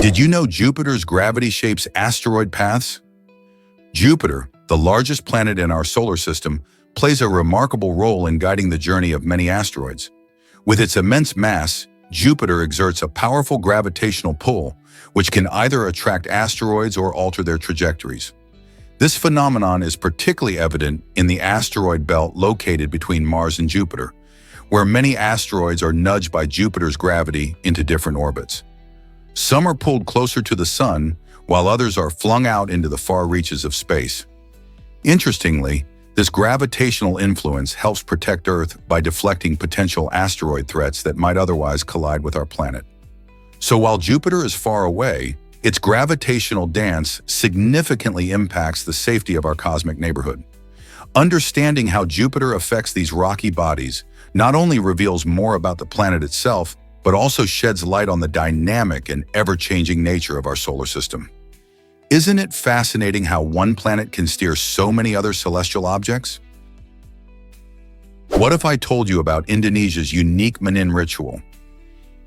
Did you know Jupiter's gravity shapes asteroid paths? Jupiter, the largest planet in our solar system, plays a remarkable role in guiding the journey of many asteroids. With its immense mass, Jupiter exerts a powerful gravitational pull, which can either attract asteroids or alter their trajectories. This phenomenon is particularly evident in the asteroid belt located between Mars and Jupiter, where many asteroids are nudged by Jupiter's gravity into different orbits. Some are pulled closer to the Sun, while others are flung out into the far reaches of space. Interestingly, this gravitational influence helps protect Earth by deflecting potential asteroid threats that might otherwise collide with our planet. So while Jupiter is far away, its gravitational dance significantly impacts the safety of our cosmic neighborhood. Understanding how Jupiter affects these rocky bodies not only reveals more about the planet itself, but also sheds light on the dynamic and ever-changing nature of our solar system. Isn't it fascinating how one planet can steer so many other celestial objects? What if I told you about Indonesia's unique Menin ritual?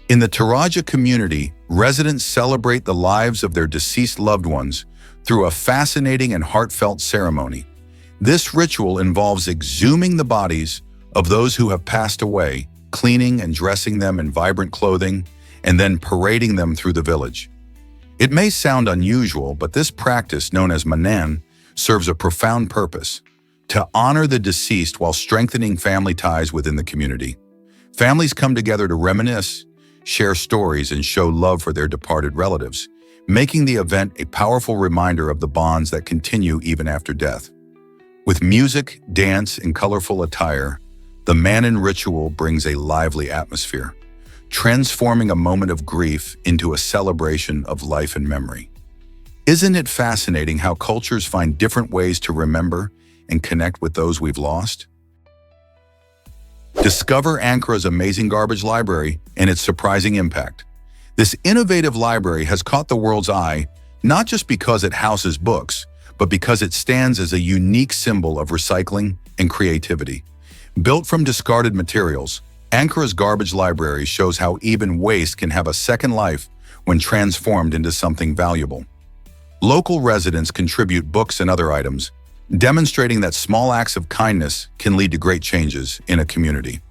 In the Toraja community, residents celebrate the lives of their deceased loved ones through a fascinating and heartfelt ceremony. This ritual involves exhuming the bodies of those who have passed away, cleaning and dressing them in vibrant clothing, and then parading them through the village. It may sound unusual, but this practice, known as Menin, serves a profound purpose: to honor the deceased while strengthening family ties within the community. Families come together to reminisce, share stories, and show love for their departed relatives, making the event a powerful reminder of the bonds that continue even after death. With music, dance, and colorful attire, the Menin ritual brings a lively atmosphere, transforming a moment of grief into a celebration of life and memory. Isn't it fascinating how cultures find different ways to remember and connect with those we've lost? Discover Ankara's amazing garbage library and its surprising impact. This innovative library has caught the world's eye not just because it houses books, but because it stands as a unique symbol of recycling and creativity. Built from discarded materials, Ankara's garbage library shows how even waste can have a second life when transformed into something valuable. Local residents contribute books and other items, demonstrating that small acts of kindness can lead to great changes in a community.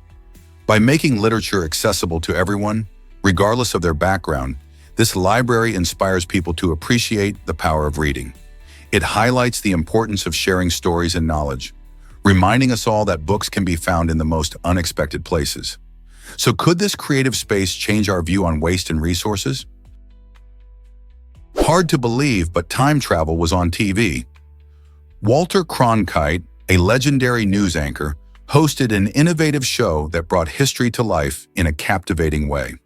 By making literature accessible to everyone, regardless of their background, this library inspires people to appreciate the power of reading. It highlights the importance of sharing stories and knowledge, reminding us all that books can be found in the most unexpected places. So could this creative space change our view on waste and resources? Hard to believe, but time travel was on TV. Walter Cronkite, a legendary news anchor, hosted an innovative show that brought history to life in a captivating way.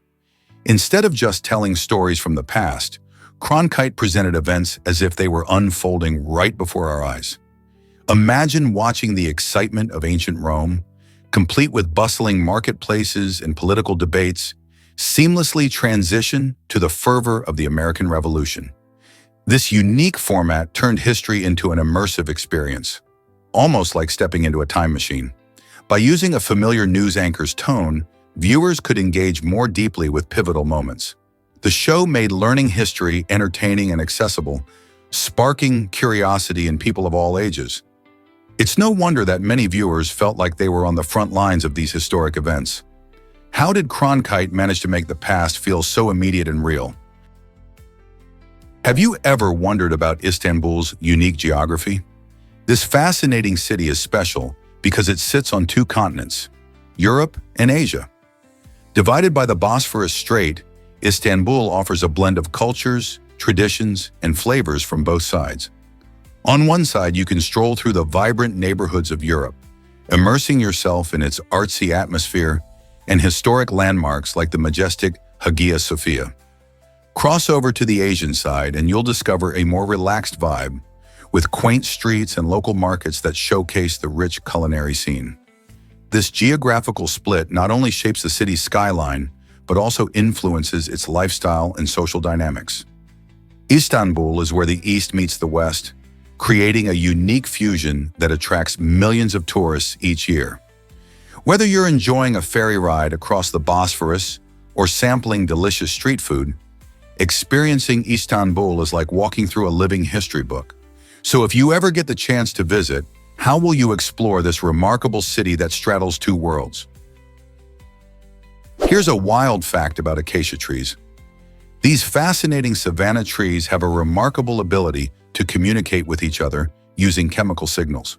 Instead of just telling stories from the past, Cronkite presented events as if they were unfolding right before our eyes. Imagine watching the excitement of ancient Rome, complete with bustling marketplaces and political debates, seamlessly transition to the fervor of the American Revolution. This unique format turned history into an immersive experience, almost like stepping into a time machine. By using a familiar news anchor's tone, viewers could engage more deeply with pivotal moments. The show made learning history entertaining and accessible, sparking curiosity in people of all ages. It's no wonder that many viewers felt like they were on the front lines of these historic events. How did Cronkite manage to make the past feel so immediate and real? Have you ever wondered about Istanbul's unique geography? This fascinating city is special because it sits on two continents, Europe and Asia. Divided by the Bosphorus Strait, Istanbul offers a blend of cultures, traditions, and flavors from both sides. On one side, you can stroll through the vibrant neighborhoods of Europe, immersing yourself in its artsy atmosphere and historic landmarks like the majestic Hagia Sophia. Cross over to the Asian side and you'll discover a more relaxed vibe, with quaint streets and local markets that showcase the rich culinary scene. This geographical split not only shapes the city's skyline, but also influences its lifestyle and social dynamics. Istanbul is where the East meets the West, creating a unique fusion that attracts millions of tourists each year. Whether you're enjoying a ferry ride across the Bosphorus or sampling delicious street food, Experiencing Istanbul is like walking through a living history book. So if you ever get the chance to visit, how will you explore this remarkable city that straddles two worlds? Here's a wild fact about acacia trees. These fascinating savanna trees have a remarkable ability to communicate with each other using chemical signals.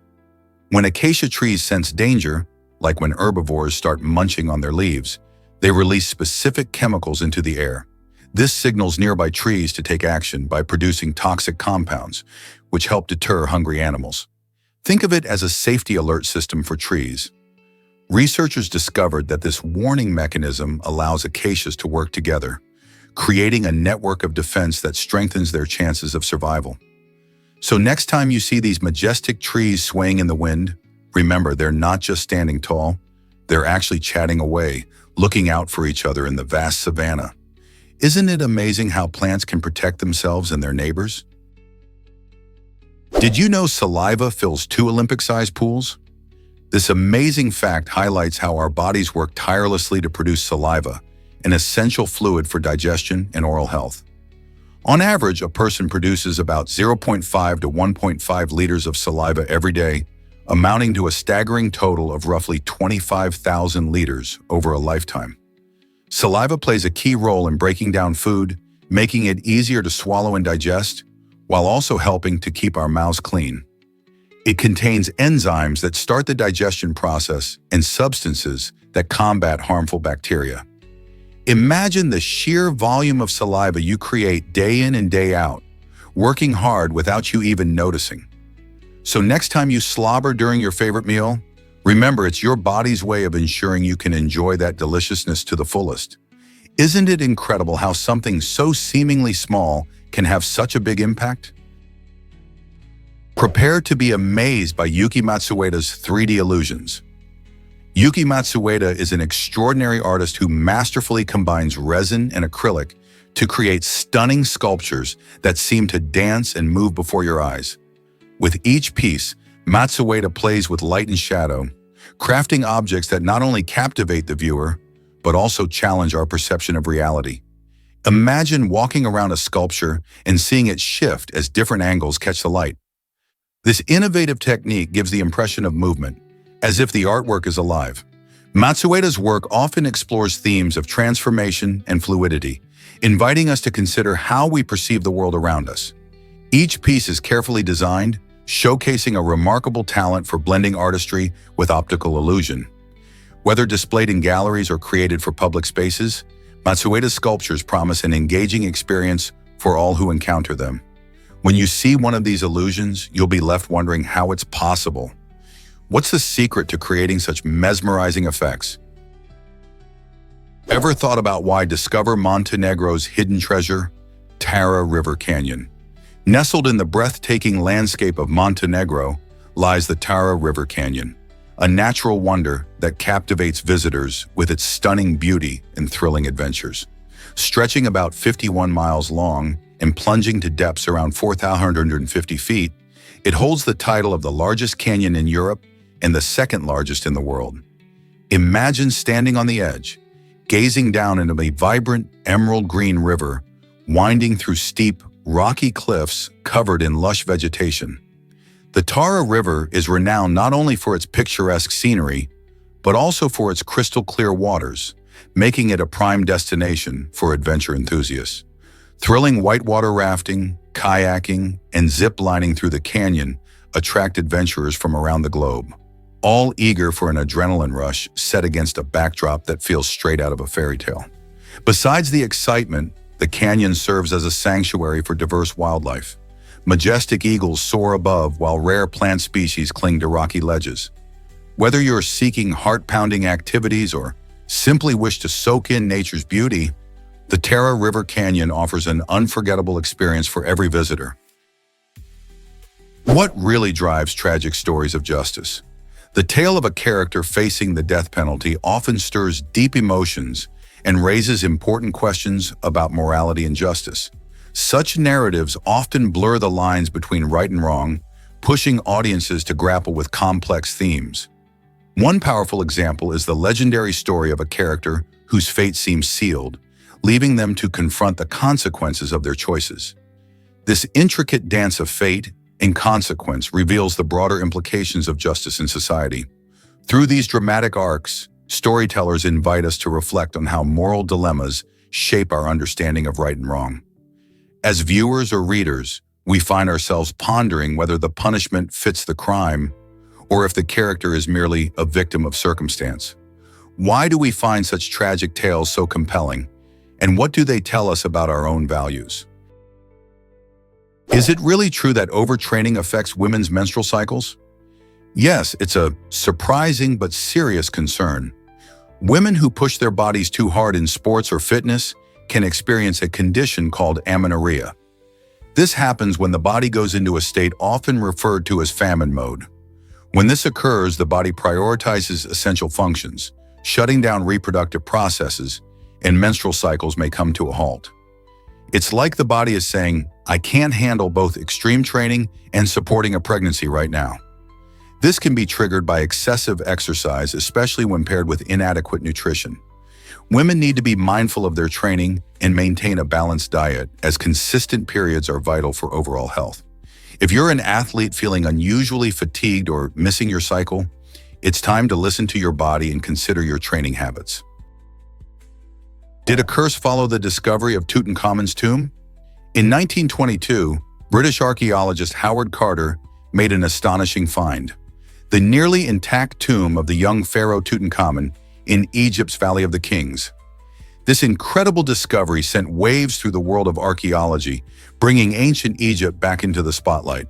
When acacia trees sense danger, like when herbivores start munching on their leaves, they release specific chemicals into the air. This signals nearby trees to take action by producing toxic compounds, which help deter hungry animals. Think of it as a safety alert system for trees. Researchers discovered that this warning mechanism allows acacias to work together, creating a network of defense that strengthens their chances of survival. So next time you see these majestic trees swaying in the wind, remember they're not just standing tall, they're actually chatting away, looking out for each other in the vast savanna. Isn't it amazing how plants can protect themselves and their neighbors? Did you know saliva fills 2 Olympic-sized pools? This amazing fact highlights how our bodies work tirelessly to produce saliva, an essential fluid for digestion and oral health. On average, a person produces about 0.5 to 1.5 liters of saliva every day, amounting to a staggering total of roughly 25,000 liters over a lifetime. Saliva plays a key role in breaking down food, making it easier to swallow and digest, while also helping to keep our mouths clean. It contains enzymes that start the digestion process and substances that combat harmful bacteria. Imagine the sheer volume of saliva you create day in and day out, working hard without you even noticing. So next time you slobber during your favorite meal, remember it's your body's way of ensuring you can enjoy that deliciousness to the fullest. Isn't it incredible how something so seemingly small can have such a big impact? Prepare to be amazed by Yuki Matsuda's 3D illusions. Yuki Matsuda is an extraordinary artist who masterfully combines resin and acrylic to create stunning sculptures that seem to dance and move before your eyes. With each piece, Matsuda plays with light and shadow, crafting objects that not only captivate the viewer, but also challenge our perception of reality. Imagine walking around a sculpture and seeing it shift as different angles catch the light. This innovative technique gives the impression of movement, as if the artwork is alive. Matsuda's work often explores themes of transformation and fluidity, inviting us to consider how we perceive the world around us. Each piece is carefully designed, showcasing a remarkable talent for blending artistry with optical illusion. Whether displayed in galleries or created for public spaces, Matsuda's sculptures promise an engaging experience for all who encounter them. When you see one of these illusions, you'll be left wondering how it's possible. What's the secret to creating such mesmerizing effects? Ever thought about why discover Montenegro's hidden treasure, Tara River Canyon? Nestled in the breathtaking landscape of Montenegro lies the Tara River Canyon, a natural wonder that captivates visitors with its stunning beauty and thrilling adventures. Stretching about 51 miles long and plunging to depths around 4,150 feet, it holds the title of the largest canyon in Europe and the second largest in the world. Imagine standing on the edge, gazing down into a vibrant emerald green river, winding through steep, rocky cliffs covered in lush vegetation. The Tara River is renowned not only for its picturesque scenery, but also for its crystal-clear waters, making it a prime destination for adventure enthusiasts. Thrilling whitewater rafting, kayaking, and zip-lining through the canyon attract adventurers from around the globe, all eager for an adrenaline rush set against a backdrop that feels straight out of a fairy tale. Besides the excitement, the canyon serves as a sanctuary for diverse wildlife. Majestic eagles soar above while rare plant species cling to rocky ledges. Whether you're seeking heart-pounding activities or simply wish to soak in nature's beauty, the Tara River Canyon offers an unforgettable experience for every visitor. What really drives tragic stories of justice? The tale of a character facing the death penalty often stirs deep emotions and raises important questions about morality and justice. Such narratives often blur the lines between right and wrong, pushing audiences to grapple with complex themes. One powerful example is the legendary story of a character whose fate seems sealed, leaving them to confront the consequences of their choices. This intricate dance of fate and consequence reveals the broader implications of justice in society. Through these dramatic arcs, storytellers invite us to reflect on how moral dilemmas shape our understanding of right and wrong. As viewers or readers, we find ourselves pondering whether the punishment fits the crime or if the character is merely a victim of circumstance. Why do we find such tragic tales so compelling, and what do they tell us about our own values? Is it really true that overtraining affects women's menstrual cycles? Yes, it's a surprising but serious concern. Women who push their bodies too hard in sports or fitness can experience a condition called amenorrhea. This happens when the body goes into a state often referred to as famine mode. When this occurs, the body prioritizes essential functions, shutting down reproductive processes, and menstrual cycles may come to a halt. It's like the body is saying, I can't handle both extreme training and supporting a pregnancy right now. This can be triggered by excessive exercise, especially when paired with inadequate nutrition. Women need to be mindful of their training and maintain a balanced diet, as consistent periods are vital for overall health. If you're an athlete feeling unusually fatigued or missing your cycle, it's time to listen to your body and consider your training habits. Did a curse follow the discovery of Tutankhamun's tomb? In 1922, British archaeologist Howard Carter made an astonishing find: the nearly intact tomb of the young pharaoh Tutankhamun in Egypt's Valley of the Kings. This incredible discovery sent waves through the world of archaeology, bringing ancient Egypt back into the spotlight.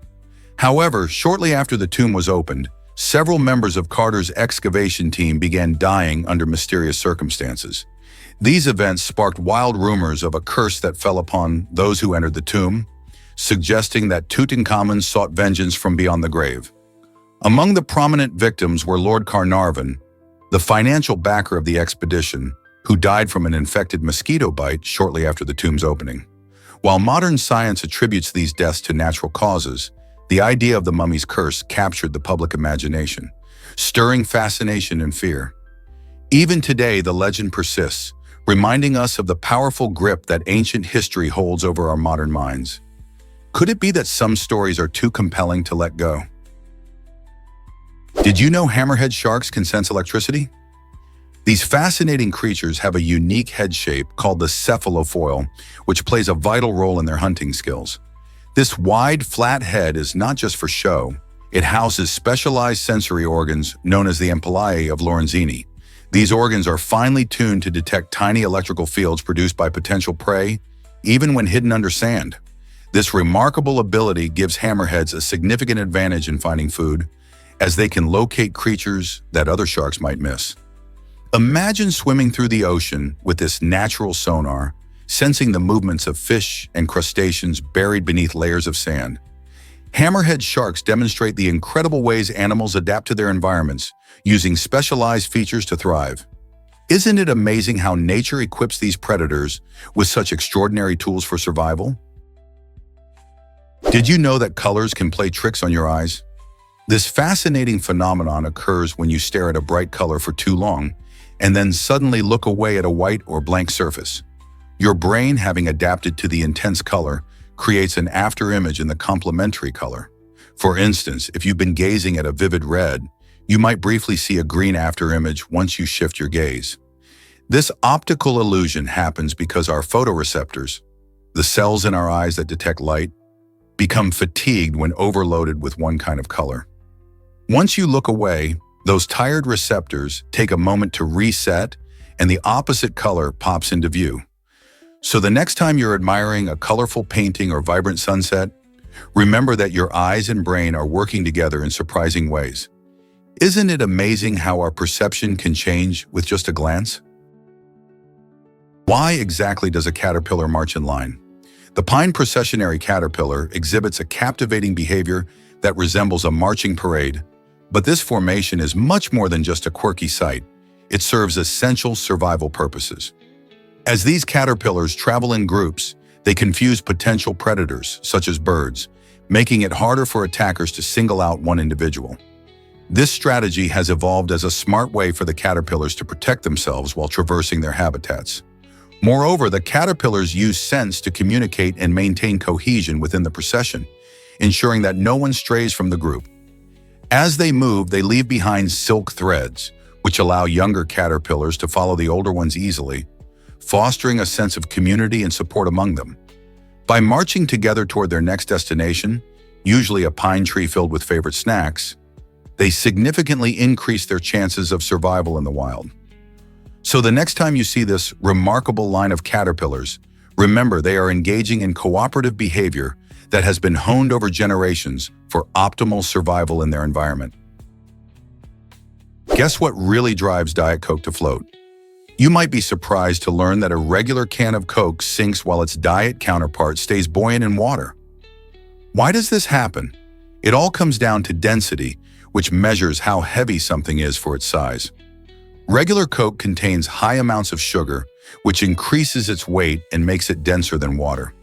However, shortly after the tomb was opened, several members of Carter's excavation team began dying under mysterious circumstances. These events sparked wild rumors of a curse that fell upon those who entered the tomb, suggesting that Tutankhamun sought vengeance from beyond the grave. Among the prominent victims were Lord Carnarvon, the financial backer of the expedition, who died from an infected mosquito bite shortly after the tomb's opening. While modern science attributes these deaths to natural causes, the idea of the mummy's curse captured the public imagination, stirring fascination and fear. Even today, the legend persists, reminding us of the powerful grip that ancient history holds over our modern minds. Could it be that some stories are too compelling to let go? Did you know hammerhead sharks can sense electricity? These fascinating creatures have a unique head shape called the cephalofoil, which plays a vital role in their hunting skills. This wide, flat head is not just for show. It houses specialized sensory organs known as the ampullae of Lorenzini. These organs are finely tuned to detect tiny electrical fields produced by potential prey, even when hidden under sand. This remarkable ability gives hammerheads a significant advantage in finding food, as they can locate creatures that other sharks might miss. Imagine swimming through the ocean with this natural sonar, sensing the movements of fish and crustaceans buried beneath layers of sand. Hammerhead sharks demonstrate the incredible ways animals adapt to their environments, using specialized features to thrive. Isn't it amazing how nature equips these predators with such extraordinary tools for survival? Did you know that colors can play tricks on your eyes? This fascinating phenomenon occurs when you stare at a bright color for too long and then suddenly look away at a white or blank surface. Your brain, having adapted to the intense color, creates an afterimage in the complementary color. For instance, if you've been gazing at a vivid red, you might briefly see a green afterimage once you shift your gaze. This optical illusion happens because our photoreceptors, the cells in our eyes that detect light, become fatigued when overloaded with one kind of color. Once you look away, those tired receptors take a moment to reset and the opposite color pops into view. So the next time you're admiring a colorful painting or vibrant sunset, remember that your eyes and brain are working together in surprising ways. Isn't it amazing how our perception can change with just a glance? Why exactly does a caterpillar march in line? The pine processionary caterpillar exhibits a captivating behavior that resembles a marching parade, but this formation is much more than just a quirky sight. It serves essential survival purposes. As these caterpillars travel in groups, they confuse potential predators, such as birds, making it harder for attackers to single out one individual. This strategy has evolved as a smart way for the caterpillars to protect themselves while traversing their habitats. Moreover, the caterpillars use scents to communicate and maintain cohesion within the procession, ensuring that no one strays from the group. As they move, they leave behind silk threads, which allow younger caterpillars to follow the older ones easily, fostering a sense of community and support among them. By marching together toward their next destination, usually a pine tree filled with favorite snacks, they significantly increase their chances of survival in the wild. So the next time you see this remarkable line of caterpillars, remember they are engaging in cooperative behavior that has been honed over generations for optimal survival in their environment. Guess what really drives Diet Coke to float? You might be surprised to learn that a regular can of Coke sinks while its diet counterpart stays buoyant in water. Why does this happen? It all comes down to density, which measures how heavy something is for its size. Regular Coke contains high amounts of sugar, which increases its weight and makes it denser than water.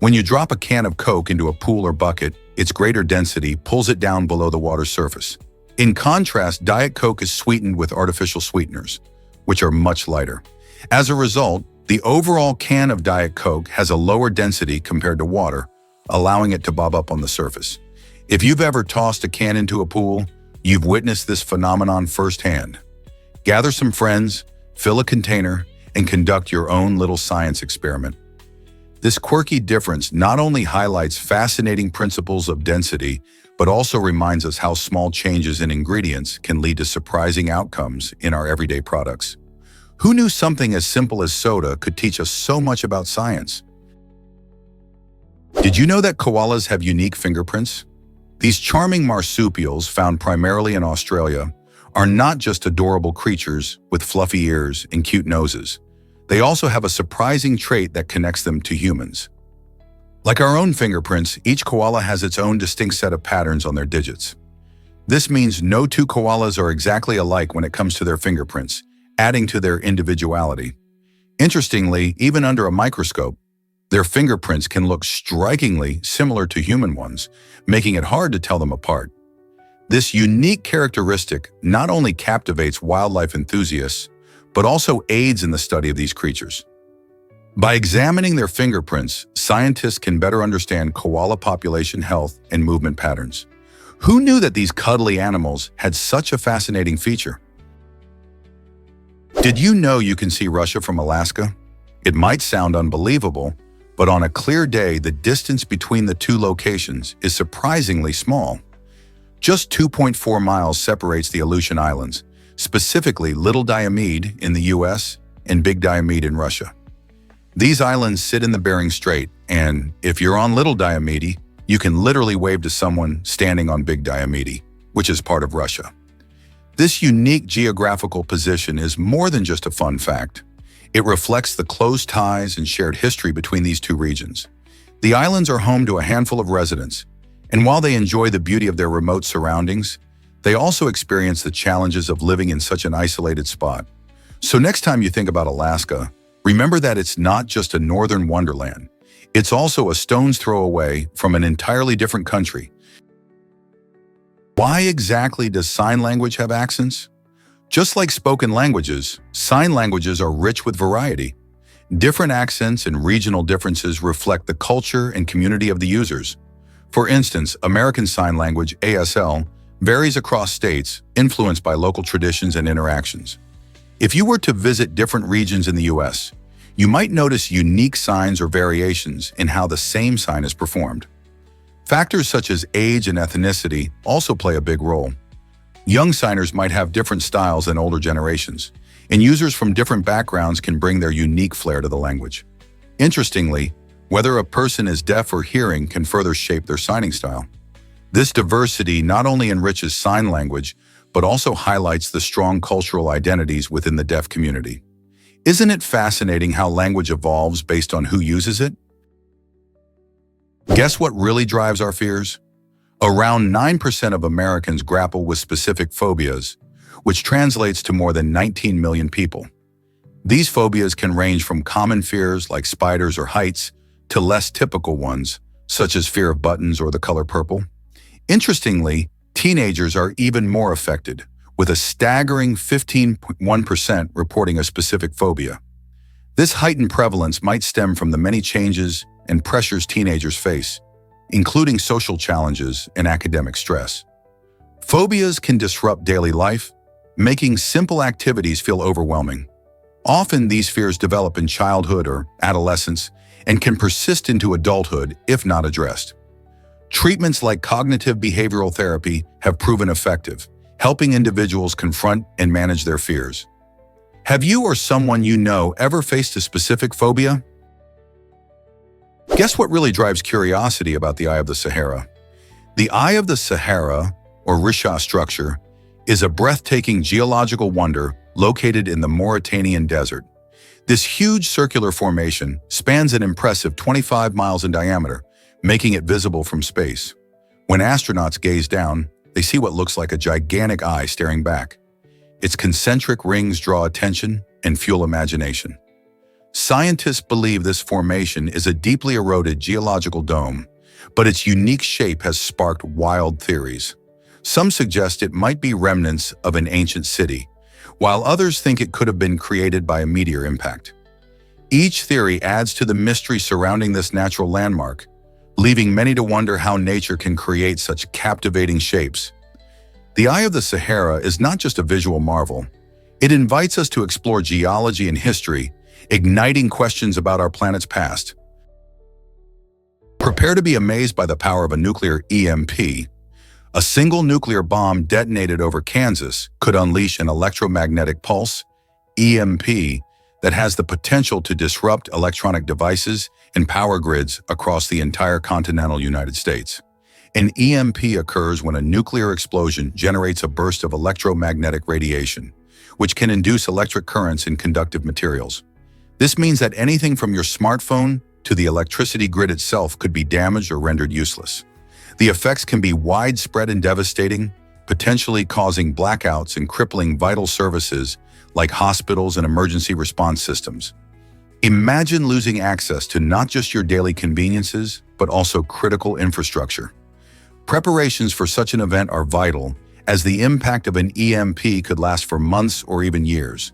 When you drop a can of Coke into a pool or bucket, its greater density pulls it down below the water's surface. In contrast, Diet Coke is sweetened with artificial sweeteners, which are much lighter. As a result, the overall can of Diet Coke has a lower density compared to water, allowing it to bob up on the surface. If you've ever tossed a can into a pool, you've witnessed this phenomenon firsthand. Gather some friends, fill a container, and conduct your own little science experiment. This quirky difference not only highlights fascinating principles of density, but also reminds us how small changes in ingredients can lead to surprising outcomes in our everyday products. Who knew something as simple as soda could teach us so much about science? Did you know that koalas have unique fingerprints? These charming marsupials, found primarily in Australia, are not just adorable creatures with fluffy ears and cute noses. They also have a surprising trait that connects them to humans. Like our own fingerprints, each koala has its own distinct set of patterns on their digits. This means no two koalas are exactly alike when it comes to their fingerprints, adding to their individuality. Interestingly, even under a microscope, their fingerprints can look strikingly similar to human ones, making it hard to tell them apart. This unique characteristic not only captivates wildlife enthusiasts, but also aids in the study of these creatures. By examining their fingerprints, scientists can better understand koala population health and movement patterns. Who knew that these cuddly animals had such a fascinating feature? Did you know you can see Russia from Alaska? It might sound unbelievable, but on a clear day, the distance between the two locations is surprisingly small. Just 2.4 miles separates the Aleutian Islands, specifically Little Diomede in the US and Big Diomede in Russia. These islands sit in the Bering Strait, and if you're on Little Diomede, you can literally wave to someone standing on Big Diomede, which is part of Russia. This unique geographical position is more than just a fun fact. It reflects the close ties and shared history between these two regions. The islands are home to a handful of residents, and while they enjoy the beauty of their remote surroundings, they also experience the challenges of living in such an isolated spot. So next time you think about Alaska, remember that it's not just a northern wonderland. It's also a stone's throw away from an entirely different country. Why exactly does sign language have accents? Just like spoken languages, sign languages are rich with variety. Different accents and regional differences reflect the culture and community of the users. For instance, American Sign Language, ASL, varies across states, influenced by local traditions and interactions. If you were to visit different regions in the US, you might notice unique signs or variations in how the same sign is performed. Factors such as age and ethnicity also play a big role. Young signers might have different styles than older generations, and users from different backgrounds can bring their unique flair to the language. Interestingly, whether a person is deaf or hearing can further shape their signing style. This diversity not only enriches sign language, but also highlights the strong cultural identities within the deaf community. Isn't it fascinating how language evolves based on who uses it? Guess what really drives our fears? Around 9% of Americans grapple with specific phobias, which translates to more than 19 million people. These phobias can range from common fears like spiders or heights to less typical ones, such as fear of buttons or the color purple. Interestingly, teenagers are even more affected, with a staggering 15.1% reporting a specific phobia. This heightened prevalence might stem from the many changes and pressures teenagers face, including social challenges and academic stress. Phobias can disrupt daily life, making simple activities feel overwhelming. Often these fears develop in childhood or adolescence and can persist into adulthood if not addressed. Treatments like cognitive behavioral therapy have proven effective, helping individuals confront and manage their fears. Have you or someone you know ever faced a specific phobia? Guess what really drives curiosity about the Eye of the Sahara? The Eye of the Sahara, or Risha structure, is a breathtaking geological wonder located in the Mauritanian desert. This huge circular formation spans an impressive 25 miles in diameter, making it visible from space. When astronauts gaze down, they see what looks like a gigantic eye staring back. Its concentric rings draw attention and fuel imagination. Scientists believe this formation is a deeply eroded geological dome, but its unique shape has sparked wild theories. Some suggest it might be remnants of an ancient city, while others think it could have been created by a meteor impact. Each theory adds to the mystery surrounding this natural landmark, leaving many to wonder how nature can create such captivating shapes. The Eye of the Sahara is not just a visual marvel. It invites us to explore geology and history, igniting questions about our planet's past. Prepare to be amazed by the power of a nuclear EMP. A single nuclear bomb detonated over Kansas could unleash an electromagnetic pulse, EMP, that has the potential to disrupt electronic devices and power grids across the entire continental United States. An EMP occurs when a nuclear explosion generates a burst of electromagnetic radiation, which can induce electric currents in conductive materials. This means that anything from your smartphone to the electricity grid itself could be damaged or rendered useless. The effects can be widespread and devastating, potentially causing blackouts and crippling vital services like hospitals and emergency response systems. Imagine losing access to not just your daily conveniences, but also critical infrastructure. Preparations for such an event are vital, as the impact of an EMP could last for months or even years.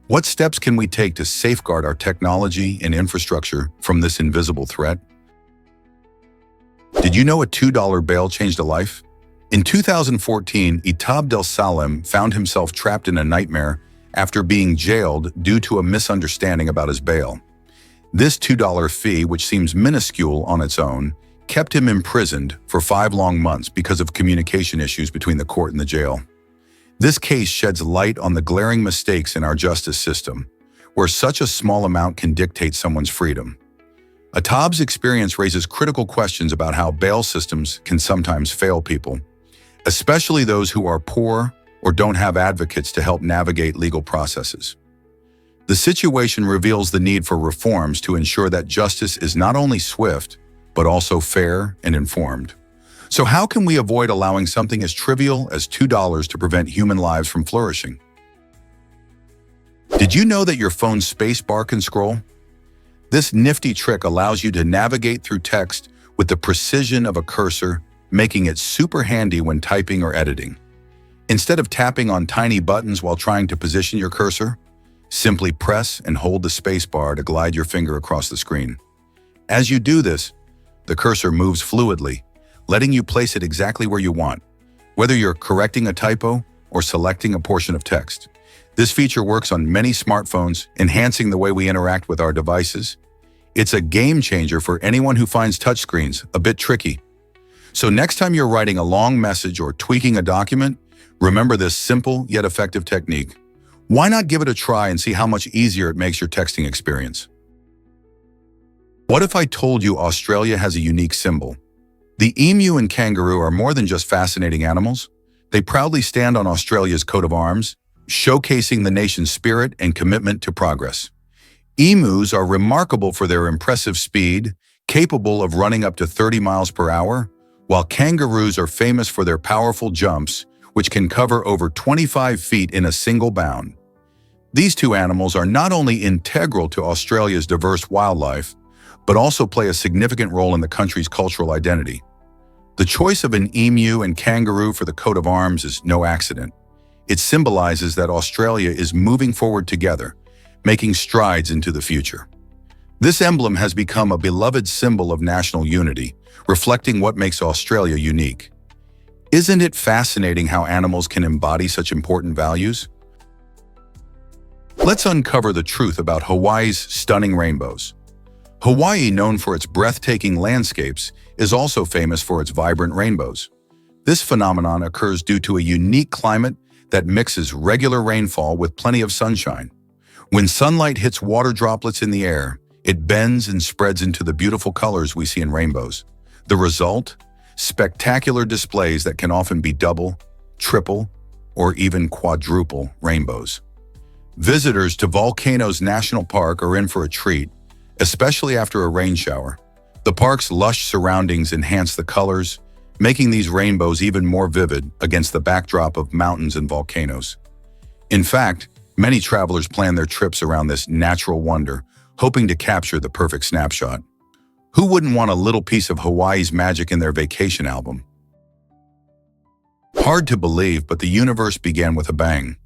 What steps can we take to safeguard our technology and infrastructure from this invisible threat? Did you know a $2 bail changed a life? In 2014, Itab Del Salem found himself trapped in a nightmare after being jailed due to a misunderstanding about his bail. This $2 fee, which seems minuscule on its own, kept him imprisoned for 5 long months because of communication issues between the court and the jail. This case sheds light on the glaring mistakes in our justice system, where such a small amount can dictate someone's freedom. Itab's experience raises critical questions about how bail systems can sometimes fail people, especially those who are poor or don't have advocates to help navigate legal processes. The situation reveals the need for reforms to ensure that justice is not only swift, but also fair and informed. So how can we avoid allowing something as trivial as $2 to prevent human lives from flourishing? Did you know that your phone's space bar can scroll? This nifty trick allows you to navigate through text with the precision of a cursor, making it super handy when typing or editing. Instead of tapping on tiny buttons while trying to position your cursor, simply press and hold the space bar to glide your finger across the screen. As you do this, the cursor moves fluidly, letting you place it exactly where you want, whether you're correcting a typo or selecting a portion of text. This feature works on many smartphones, enhancing the way we interact with our devices. It's a game changer for anyone who finds touchscreens a bit tricky. So next time you're writing a long message or tweaking a document, remember this simple yet effective technique. Why not give it a try and see how much easier it makes your texting experience? What if I told you Australia has a unique symbol? The emu and kangaroo are more than just fascinating animals. They proudly stand on Australia's coat of arms, showcasing the nation's spirit and commitment to progress. Emus are remarkable for their impressive speed, capable of running up to 30 miles per hour, while kangaroos are famous for their powerful jumps, which can cover over 25 feet in a single bound. These two animals are not only integral to Australia's diverse wildlife, but also play a significant role in the country's cultural identity. The choice of an emu and kangaroo for the coat of arms is no accident. It symbolizes that Australia is moving forward together, making strides into the future. This emblem has become a beloved symbol of national unity, reflecting what makes Australia unique. Isn't it fascinating how animals can embody such important values? Let's uncover the truth about Hawaii's stunning rainbows. Hawaii, known for its breathtaking landscapes, is also famous for its vibrant rainbows. This phenomenon occurs due to a unique climate that mixes regular rainfall with plenty of sunshine. When sunlight hits water droplets in the air, it bends and spreads into the beautiful colors we see in rainbows. The result? Spectacular displays that can often be double, triple, or even quadruple rainbows. Visitors to Volcanoes National Park are in for a treat, especially after a rain shower. The park's lush surroundings enhance the colors, making these rainbows even more vivid against the backdrop of mountains and volcanoes. In fact, many travelers plan their trips around this natural wonder, hoping to capture the perfect snapshot. Who wouldn't want a little piece of Hawaii's magic in their vacation album? Hard to believe, but the universe began with a bang.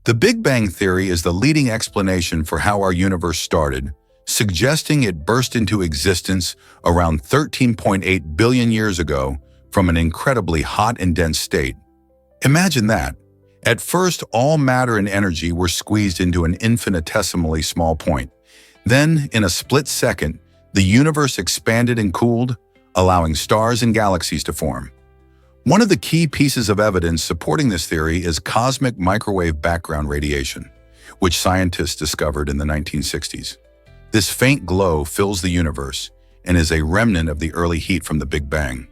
The Big Bang Theory is the leading explanation for how our universe started, suggesting it burst into existence around 13.8 billion years ago from an incredibly hot and dense state. Imagine that. At first, all matter and energy were squeezed into an infinitesimally small point. Then, in a split second, the universe expanded and cooled, allowing stars and galaxies to form. One of the key pieces of evidence supporting this theory is cosmic microwave background radiation, which scientists discovered in the 1960s. This faint glow fills the universe and is a remnant of the early heat from the Big Bang.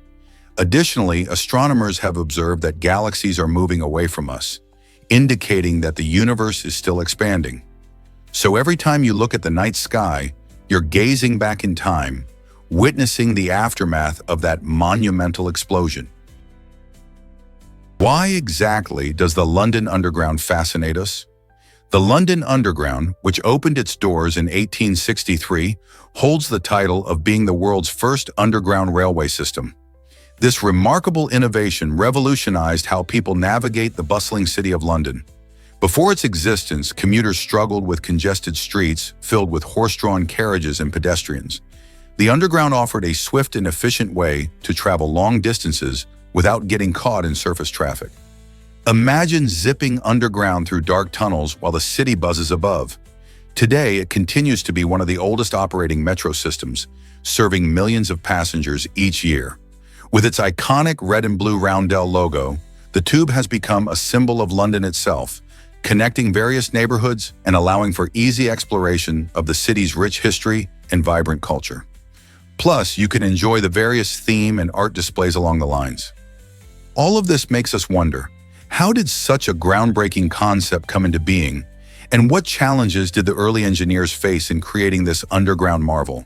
Additionally, astronomers have observed that galaxies are moving away from us, indicating that the universe is still expanding. So every time you look at the night sky, you're gazing back in time, witnessing the aftermath of that monumental explosion. Why exactly does the London Underground fascinate us? The London Underground, which opened its doors in 1863, holds the title of being the world's first underground railway system. This remarkable innovation revolutionized how people navigate the bustling city of London. Before its existence, commuters struggled with congested streets filled with horse-drawn carriages and pedestrians. The Underground offered a swift and efficient way to travel long distances without getting caught in surface traffic. Imagine zipping underground through dark tunnels while the city buzzes above. Today, it continues to be one of the oldest operating metro systems, serving millions of passengers each year. With its iconic red and blue roundel logo, the tube has become a symbol of London itself, connecting various neighborhoods and allowing for easy exploration of the city's rich history and vibrant culture. Plus, you can enjoy the various theme and art displays along the lines. All of this makes us wonder, how did such a groundbreaking concept come into being, and what challenges did the early engineers face in creating this underground marvel?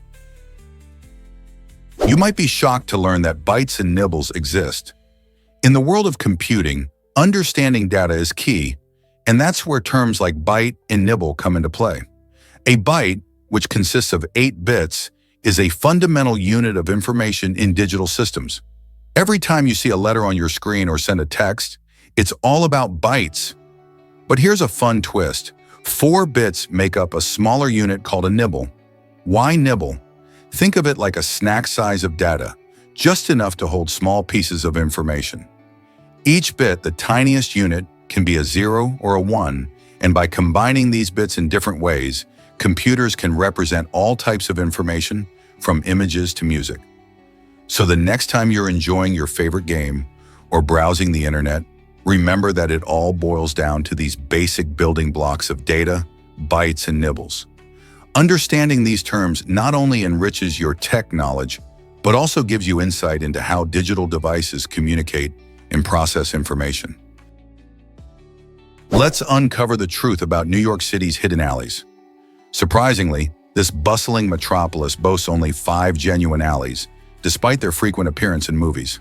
You might be shocked to learn that bytes and nibbles exist. In the world of computing, understanding data is key, and that's where terms like byte and nibble come into play. A byte, which consists of 8 bits, is a fundamental unit of information in digital systems. Every time you see a letter on your screen or send a text, it's all about bytes. But here's a fun twist. 4 bits make up a smaller unit called a nibble. Why nibble? Think of it like a snack size of data, just enough to hold small pieces of information. Each bit, the tiniest unit, can be a 0 or a 1, and by combining these bits in different ways, computers can represent all types of information, from images to music. So the next time you're enjoying your favorite game or browsing the internet, remember that it all boils down to these basic building blocks of data, bytes, and nibbles. Understanding these terms not only enriches your tech knowledge, but also gives you insight into how digital devices communicate and process information. Let's uncover the truth about New York City's hidden alleys. Surprisingly, this bustling metropolis boasts only 5 genuine alleys, despite their frequent appearance in movies.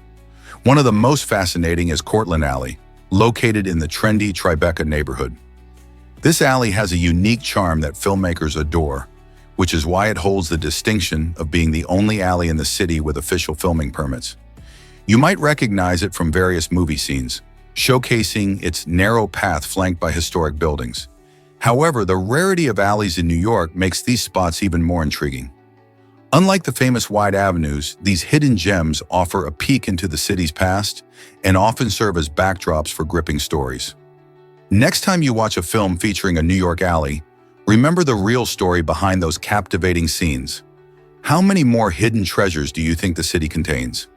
One of the most fascinating is Cortlandt Alley, located in the trendy Tribeca neighborhood. This alley has a unique charm that filmmakers adore, which is why it holds the distinction of being the only alley in the city with official filming permits. You might recognize it from various movie scenes, showcasing its narrow path flanked by historic buildings. However, the rarity of alleys in New York makes these spots even more intriguing. Unlike the famous wide avenues, these hidden gems offer a peek into the city's past and often serve as backdrops for gripping stories. Next time you watch a film featuring a New York alley, remember the real story behind those captivating scenes. How many more hidden treasures do you think the city contains?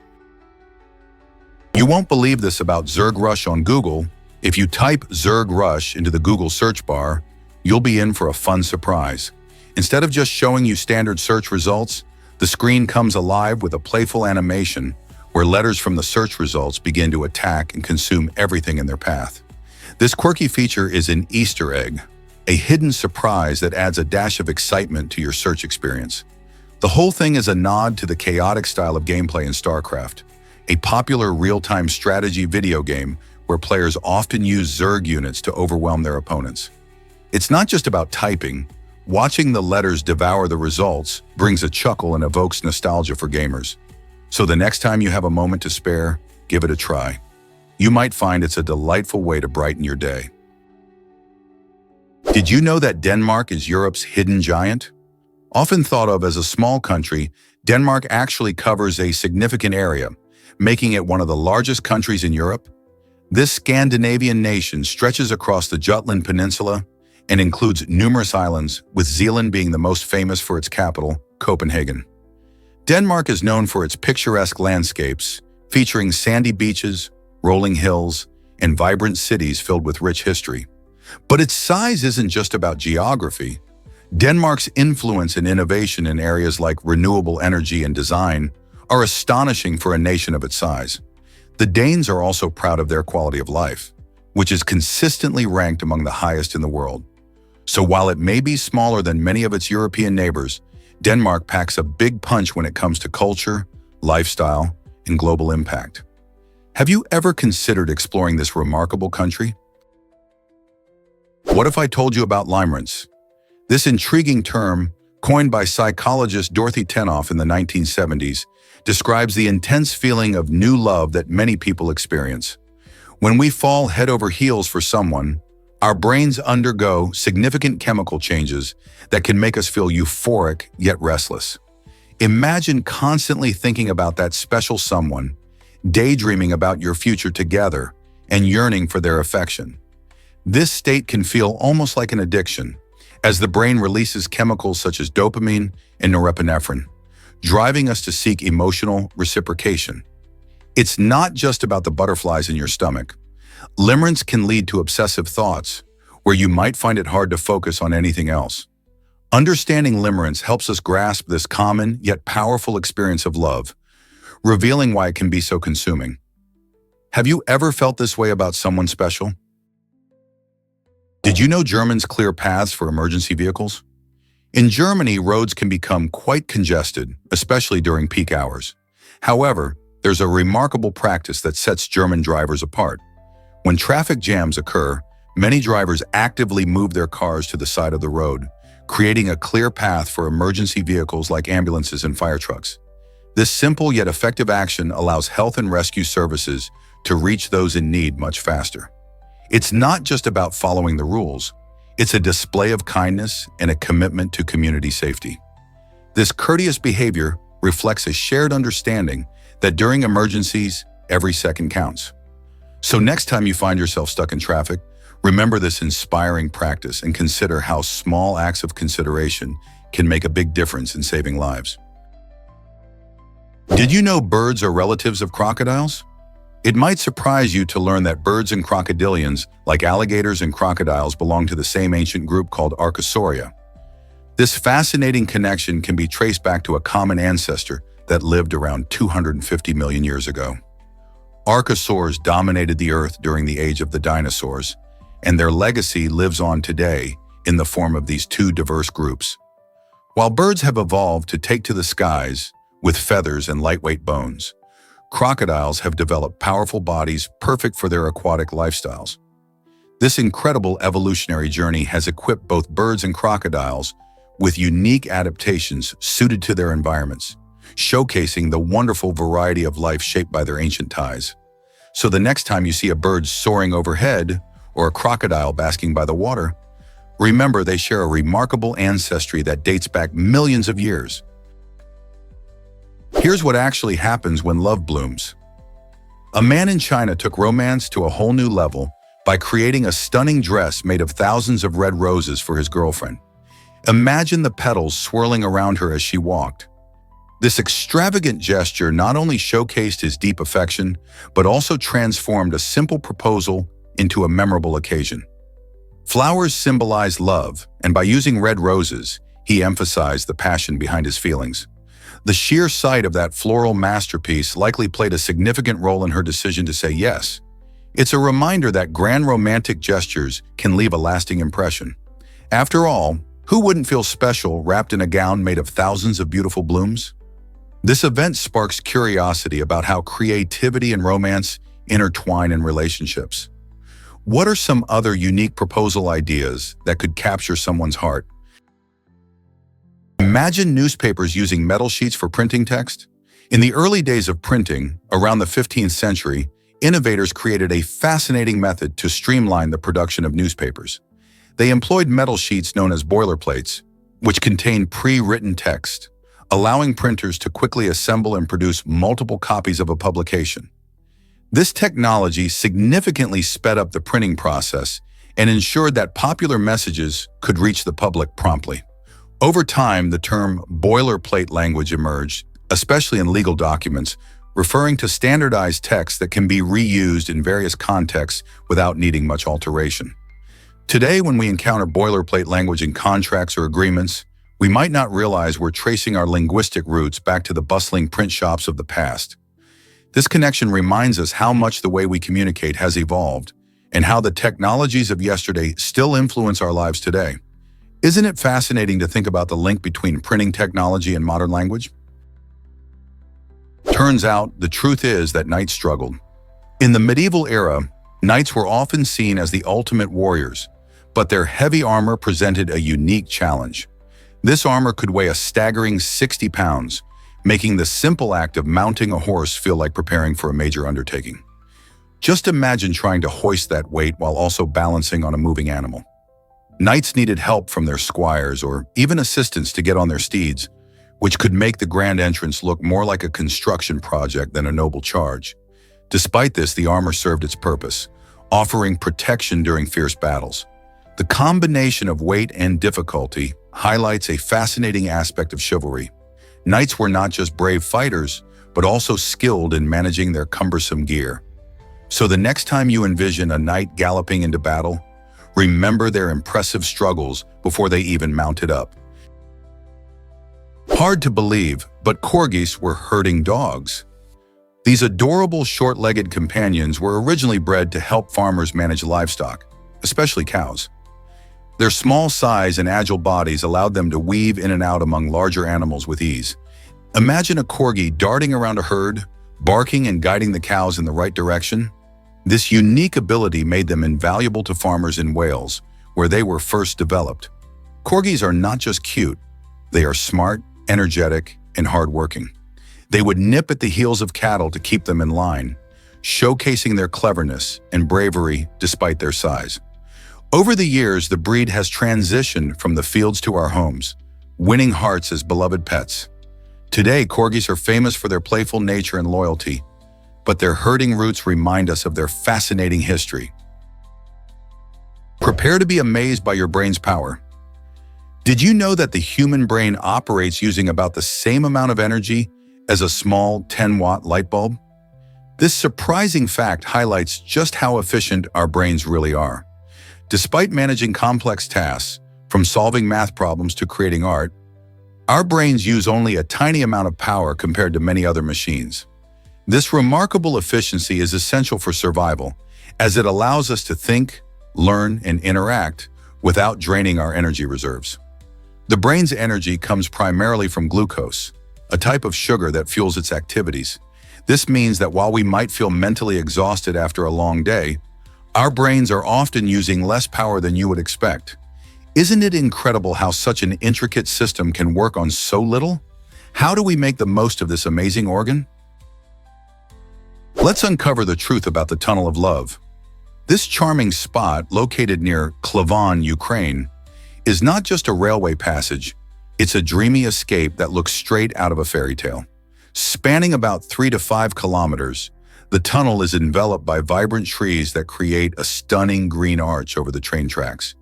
You won't believe this about Zerg Rush on Google. If you type Zerg Rush into the Google search bar, you'll be in for a fun surprise. Instead of just showing you standard search results, the screen comes alive with a playful animation where letters from the search results begin to attack and consume everything in their path. This quirky feature is an Easter egg, a hidden surprise that adds a dash of excitement to your search experience. The whole thing is a nod to the chaotic style of gameplay in StarCraft, a popular real-time strategy video game where players often use Zerg units to overwhelm their opponents. It's not just about typing. Watching the letters devour the results brings a chuckle and evokes nostalgia for gamers. So the next time you have a moment to spare, give it a try. You might find it's a delightful way to brighten your day. Did you know that Denmark is Europe's hidden giant? Often thought of as a small country, Denmark actually covers a significant area, making it one of the largest countries in Europe. This Scandinavian nation stretches across the Jutland Peninsula and includes numerous islands, with Zealand being the most famous for its capital, Copenhagen. Denmark is known for its picturesque landscapes, featuring sandy beaches, rolling hills, and vibrant cities filled with rich history. But its size isn't just about geography. Denmark's influence and innovation in areas like renewable energy and design are astonishing for a nation of its size. The Danes are also proud of their quality of life, which is consistently ranked among the highest in the world. So while it may be smaller than many of its European neighbors, Denmark packs a big punch when it comes to culture, lifestyle, and global impact. Have you ever considered exploring this remarkable country? What if I told you about limerence? This intriguing term, coined by psychologist Dorothy Tenoff in the 1970s, describes the intense feeling of new love that many people experience. When we fall head over heels for someone, our brains undergo significant chemical changes that can make us feel euphoric yet restless. Imagine constantly thinking about that special someone, daydreaming about your future together, and yearning for their affection. This state can feel almost like an addiction, as the brain releases chemicals such as dopamine and norepinephrine, driving us to seek emotional reciprocation. It's not just about the butterflies in your stomach. Limerence can lead to obsessive thoughts, where you might find it hard to focus on anything else. Understanding limerence helps us grasp this common yet powerful experience of love, revealing why it can be so consuming. Have you ever felt this way about someone special? Did you know Germans clear paths for emergency vehicles? In Germany, roads can become quite congested, especially during peak hours. However, there's a remarkable practice that sets German drivers apart. When traffic jams occur, many drivers actively move their cars to the side of the road, creating a clear path for emergency vehicles like ambulances and fire trucks. This simple yet effective action allows health and rescue services to reach those in need much faster. It's not just about following the rules. It's a display of kindness and a commitment to community safety. This courteous behavior reflects a shared understanding that during emergencies, every second counts. So next time you find yourself stuck in traffic, remember this inspiring practice and consider how small acts of consideration can make a big difference in saving lives. Did you know birds are relatives of crocodiles? It might surprise you to learn that birds and crocodilians, like alligators and crocodiles, belong to the same ancient group called Archosauria. This fascinating connection can be traced back to a common ancestor that lived around 250 million years ago. Archosaurs dominated the Earth during the age of the dinosaurs, and their legacy lives on today in the form of these two diverse groups. While birds have evolved to take to the skies with feathers and lightweight bones, crocodiles have developed powerful bodies perfect for their aquatic lifestyles. This incredible evolutionary journey has equipped both birds and crocodiles with unique adaptations suited to their environments, showcasing the wonderful variety of life shaped by their ancient ties. So the next time you see a bird soaring overhead or a crocodile basking by the water, Remember, they share a remarkable ancestry that dates back millions of years. Here's what actually happens when love blooms. A man in China took romance to a whole new level by creating a stunning dress made of thousands of red roses for his girlfriend. Imagine the petals swirling around her as she walked. This extravagant gesture not only showcased his deep affection, but also transformed a simple proposal into a memorable occasion. Flowers symbolize love, and by using red roses, he emphasized the passion behind his feelings. The sheer sight of that floral masterpiece likely played a significant role in her decision to say yes. It's a reminder that grand romantic gestures can leave a lasting impression. After all, who wouldn't feel special wrapped in a gown made of thousands of beautiful blooms? This event sparks curiosity about how creativity and romance intertwine in relationships. What are some other unique proposal ideas that could capture someone's heart? Imagine newspapers using metal sheets for printing text. In the early days of printing, around the 15th century, innovators created a fascinating method to streamline the production of newspapers. They employed metal sheets known as boilerplates, which contained pre-written text, allowing printers to quickly assemble and produce multiple copies of a publication. This technology significantly sped up the printing process and ensured that popular messages could reach the public promptly. Over time, the term boilerplate language emerged, especially in legal documents, referring to standardized text that can be reused in various contexts without needing much alteration. Today, when we encounter boilerplate language in contracts or agreements, we might not realize we're tracing our linguistic roots back to the bustling print shops of the past. This connection reminds us how much the way we communicate has evolved and how the technologies of yesterday still influence our lives today. Isn't it fascinating to think about the link between printing technology and modern language? Turns out, the truth is that knights struggled. In the medieval era, knights were often seen as the ultimate warriors, but their heavy armor presented a unique challenge. This armor could weigh a staggering 60 pounds, making the simple act of mounting a horse feel like preparing for a major undertaking. Just imagine trying to hoist that weight while also balancing on a moving animal. Knights needed help from their squires or even assistants to get on their steeds, which could make the grand entrance look more like a construction project than a noble charge. Despite this, the armor served its purpose, offering protection during fierce battles. The combination of weight and difficulty highlights a fascinating aspect of chivalry. Knights were not just brave fighters, but also skilled in managing their cumbersome gear. So the next time you envision a knight galloping into battle, remember their impressive struggles before they even mounted up. Hard to believe, but corgis were herding dogs. These adorable short-legged companions were originally bred to help farmers manage livestock, especially cows. Their small size and agile bodies allowed them to weave in and out among larger animals with ease. Imagine a corgi darting around a herd, barking and guiding the cows in the right direction. This unique ability made them invaluable to farmers in Wales, where they were first developed. Corgis are not just cute, they are smart, energetic, and hardworking. They would nip at the heels of cattle to keep them in line, showcasing their cleverness and bravery despite their size. Over the years, the breed has transitioned from the fields to our homes, winning hearts as beloved pets. Today, corgis are famous for their playful nature and loyalty, but their herding roots remind us of their fascinating history. Prepare to be amazed by your brain's power. Did you know that the human brain operates using about the same amount of energy as a small 10-watt light bulb? This surprising fact highlights just how efficient our brains really are. Despite managing complex tasks, from solving math problems to creating art, our brains use only a tiny amount of power compared to many other machines. This remarkable efficiency is essential for survival, as it allows us to think, learn, and interact without draining our energy reserves. The brain's energy comes primarily from glucose, a type of sugar that fuels its activities. This means that while we might feel mentally exhausted after a long day, our brains are often using less power than you would expect. Isn't it incredible how such an intricate system can work on so little? How do we make the most of this amazing organ? Let's uncover the truth about the Tunnel of Love. This charming spot, located near Klavon, Ukraine, is not just a railway passage, it's a dreamy escape that looks straight out of a fairy tale. Spanning about 3 to 5 kilometers, the tunnel is enveloped by vibrant trees that create a stunning green arch over the train tracks.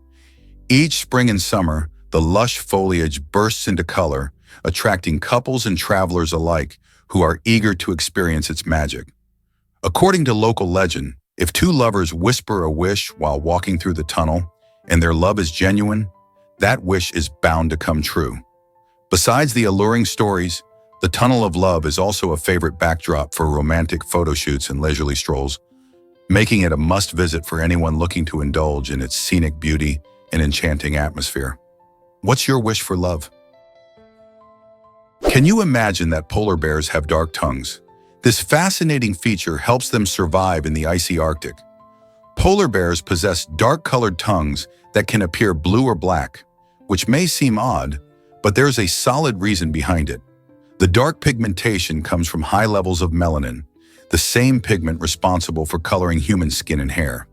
Each spring and summer, the lush foliage bursts into color, attracting couples and travelers alike who are eager to experience its magic. According to local legend, if two lovers whisper a wish while walking through the tunnel, and their love is genuine, that wish is bound to come true. Besides the alluring stories, the Tunnel of Love is also a favorite backdrop for romantic photo shoots and leisurely strolls, making it a must-visit for anyone looking to indulge in its scenic beauty and enchanting atmosphere. What's your wish for love? Can you imagine that polar bears have dark tongues? This fascinating feature helps them survive in the icy Arctic. Polar bears possess dark-colored tongues that can appear blue or black, which may seem odd, but there's a solid reason behind it. The dark pigmentation comes from high levels of melanin, the same pigment responsible for coloring human skin and hair.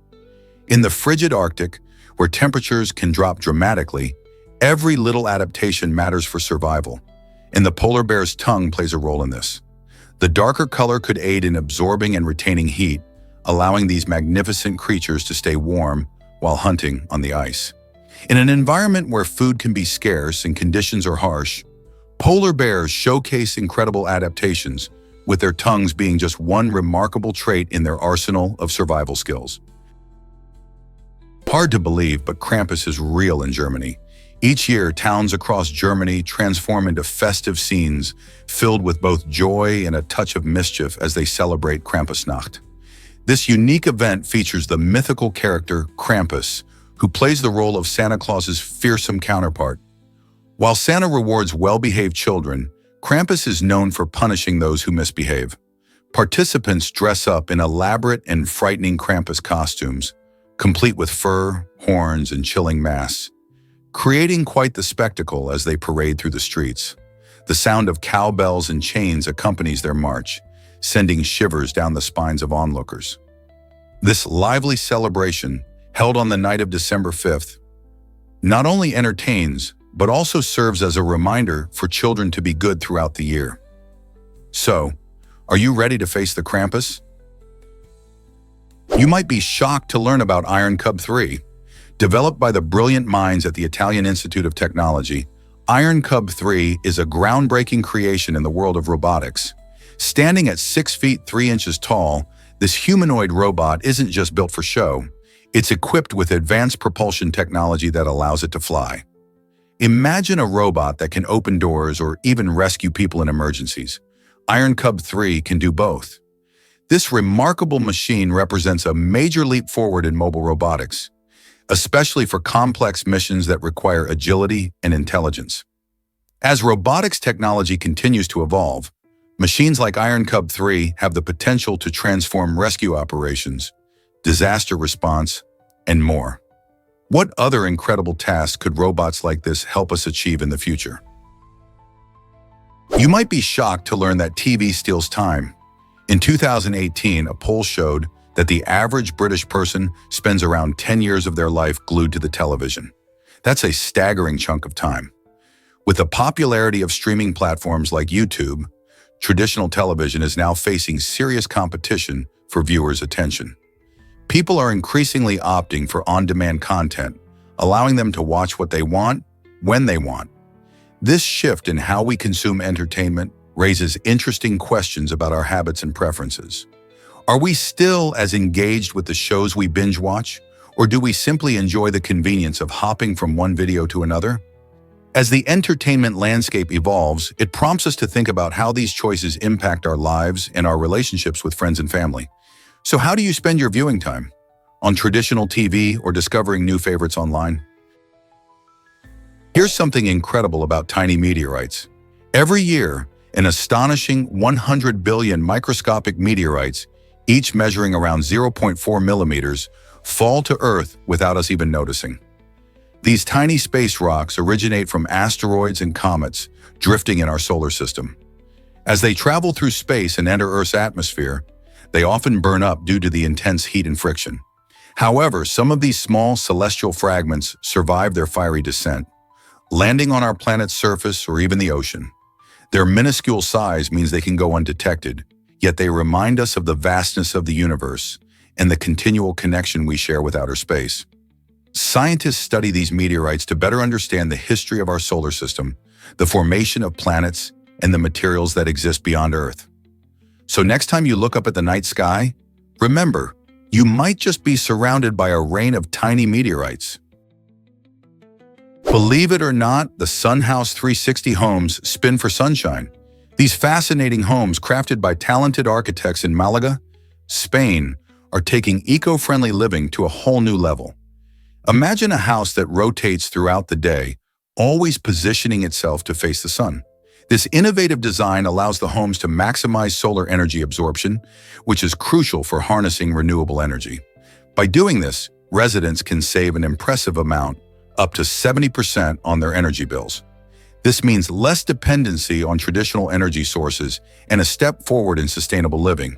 In the frigid Arctic, where temperatures can drop dramatically, every little adaptation matters for survival, and the polar bear's tongue plays a role in this. The darker color could aid in absorbing and retaining heat, allowing these magnificent creatures to stay warm while hunting on the ice. In an environment where food can be scarce and conditions are harsh, polar bears showcase incredible adaptations, with their tongues being just one remarkable trait in their arsenal of survival skills. Hard to believe, but Krampus is real in Germany. Each year, towns across Germany transform into festive scenes filled with both joy and a touch of mischief as they celebrate Krampusnacht. This unique event features the mythical character Krampus, who plays the role of Santa Claus's fearsome counterpart. While Santa rewards well-behaved children, Krampus is known for punishing those who misbehave. Participants dress up in elaborate and frightening Krampus costumes, complete with fur, horns, and chilling masks, creating quite the spectacle as they parade through the streets. The sound of cowbells and chains accompanies their march, sending shivers down the spines of onlookers. This lively celebration, held on the night of December 5th, not only entertains, but also serves as a reminder for children to be good throughout the year. So, are you ready to face the Krampus? You might be shocked to learn about Iron Cub 3. Developed by the brilliant minds at the Italian Institute of Technology, Iron Cub 3 is a groundbreaking creation in the world of robotics. Standing at 6 feet 3 inches tall, this humanoid robot isn't just built for show. It's equipped with advanced propulsion technology that allows it to fly. Imagine a robot that can open doors or even rescue people in emergencies. Iron Cub 3 can do both. This remarkable machine represents a major leap forward in mobile robotics, especially for complex missions that require agility and intelligence. As robotics technology continues to evolve, machines like Iron Cub 3 have the potential to transform rescue operations, disaster response, and more. What other incredible tasks could robots like this help us achieve in the future? You might be shocked to learn that TV steals time. In 2018, a poll showed that the average British person spends around 10 years of their life glued to the television. That's a staggering chunk of time. With the popularity of streaming platforms like YouTube, traditional television is now facing serious competition for viewers' attention. People are increasingly opting for on-demand content, allowing them to watch what they want, when they want. This shift in how we consume entertainment raises interesting questions about our habits and preferences. Are we still as engaged with the shows we binge watch, or do we simply enjoy the convenience of hopping from one video to another? As the entertainment landscape evolves, it prompts us to think about how these choices impact our lives and our relationships with friends and family. So how do you spend your viewing time? On traditional TV or discovering new favorites online? Here's something incredible about tiny meteorites. Every year, an astonishing 100 billion microscopic meteorites, each measuring around 0.4 millimeters, fall to Earth without us even noticing. These tiny space rocks originate from asteroids and comets drifting in our solar system. As they travel through space and enter Earth's atmosphere, they often burn up due to the intense heat and friction. However, some of these small celestial fragments survive their fiery descent, landing on our planet's surface or even the ocean. Their minuscule size means they can go undetected, yet they remind us of the vastness of the universe and the continual connection we share with outer space. Scientists study these meteorites to better understand the history of our solar system, the formation of planets, and the materials that exist beyond Earth. So next time you look up at the night sky, remember, you might just be surrounded by a rain of tiny meteorites. Believe it or not, the Sunhouse 360 homes spin for sunshine. These fascinating homes, crafted by talented architects in Malaga, Spain, are taking eco-friendly living to a whole new level. Imagine a house that rotates throughout the day, always positioning itself to face the sun. This innovative design allows the homes to maximize solar energy absorption, which is crucial for harnessing renewable energy. By doing this, residents can save an impressive amount, up to 70% on their energy bills. This means less dependency on traditional energy sources and a step forward in sustainable living.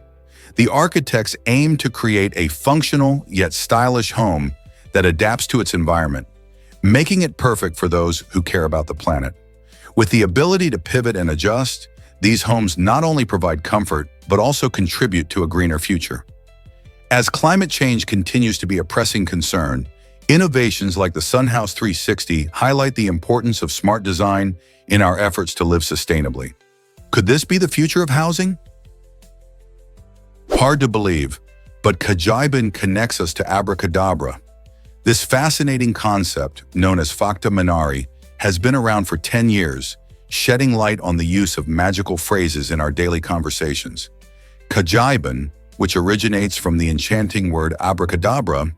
The architects aim to create a functional yet stylish home that adapts to its environment, making it perfect for those who care about the planet. With the ability to pivot and adjust, these homes not only provide comfort, but also contribute to a greener future. As climate change continues to be a pressing concern, innovations like the Sunhouse 360 highlight the importance of smart design in our efforts to live sustainably. Could this be the future of housing? Hard to believe, but curated connects us to abracadabra. This fascinating concept, known as facta minari, has been around for 10 years, shedding light on the use of magical phrases in our daily conversations. Curated, which originates from the enchanting word abracadabra,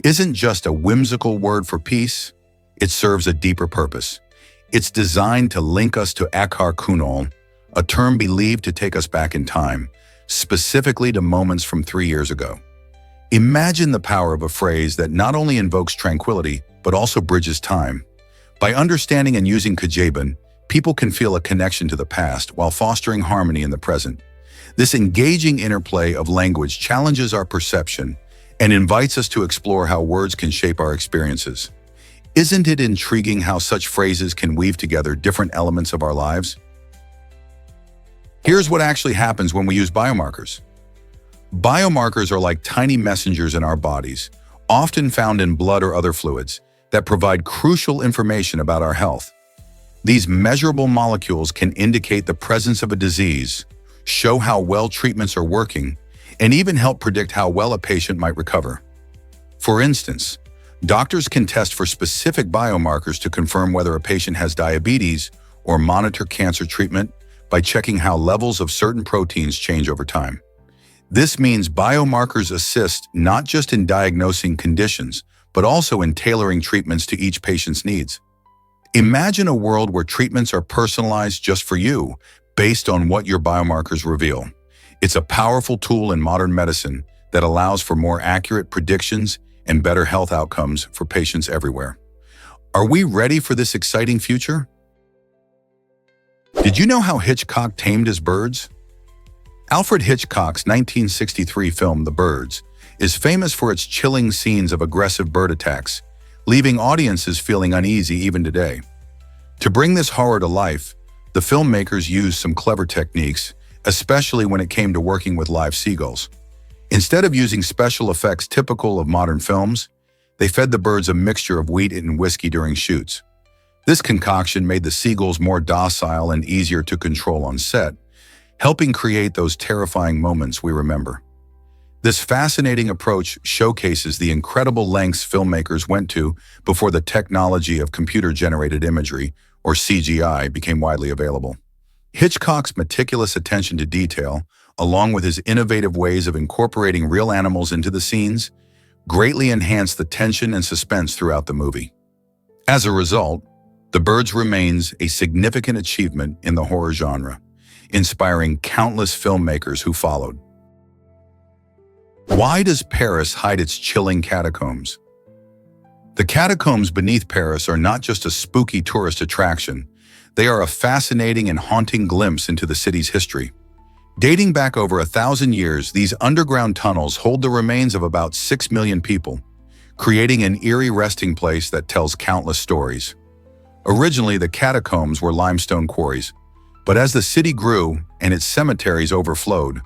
isn't just a whimsical word for peace, it serves a deeper purpose. It's designed to link us to Akar Kunal, a term believed to take us back in time, specifically to moments from 3 years ago. Imagine the power of a phrase that not only invokes tranquility, but also bridges time. By understanding and using curated, people can feel a connection to the past while fostering harmony in the present. This engaging interplay of language challenges our perception and invites us to explore how words can shape our experiences. Isn't it intriguing how such phrases can weave together different elements of our lives? Here's what actually happens when we use biomarkers. Biomarkers are like tiny messengers in our bodies, often found in blood or other fluids, that provide crucial information about our health. These measurable molecules can indicate the presence of a disease, show how well treatments are working, and even help predict how well a patient might recover. For instance, doctors can test for specific biomarkers to confirm whether a patient has diabetes or monitor cancer treatment by checking how levels of certain proteins change over time. This means biomarkers assist not just in diagnosing conditions, but also in tailoring treatments to each patient's needs. Imagine a world where treatments are personalized just for you, based on what your biomarkers reveal. It's a powerful tool in modern medicine that allows for more accurate predictions and better health outcomes for patients everywhere. Are we ready for this exciting future? Did you know how Hitchcock tamed his birds? Alfred Hitchcock's 1963 film, The Birds, is famous for its chilling scenes of aggressive bird attacks, leaving audiences feeling uneasy even today. To bring this horror to life, the filmmakers used some clever techniques, especially when it came to working with live seagulls. Instead of using special effects typical of modern films, they fed the birds a mixture of wheat and whiskey during shoots. This concoction made the seagulls more docile and easier to control on set, helping create those terrifying moments we remember. This fascinating approach showcases the incredible lengths filmmakers went to before the technology of computer-generated imagery, or CGI, became widely available. Hitchcock's meticulous attention to detail, along with his innovative ways of incorporating real animals into the scenes, greatly enhanced the tension and suspense throughout the movie. As a result, The Birds remains a significant achievement in the horror genre, inspiring countless filmmakers who followed. Why does Paris hide its chilling catacombs? The catacombs beneath Paris are not just a spooky tourist attraction, they are a fascinating and haunting glimpse into the city's history. Dating back over 1,000 years, these underground tunnels hold the remains of about 6 million people, creating an eerie resting place that tells countless stories. Originally, the catacombs were limestone quarries, but as the city grew and its cemeteries overflowed,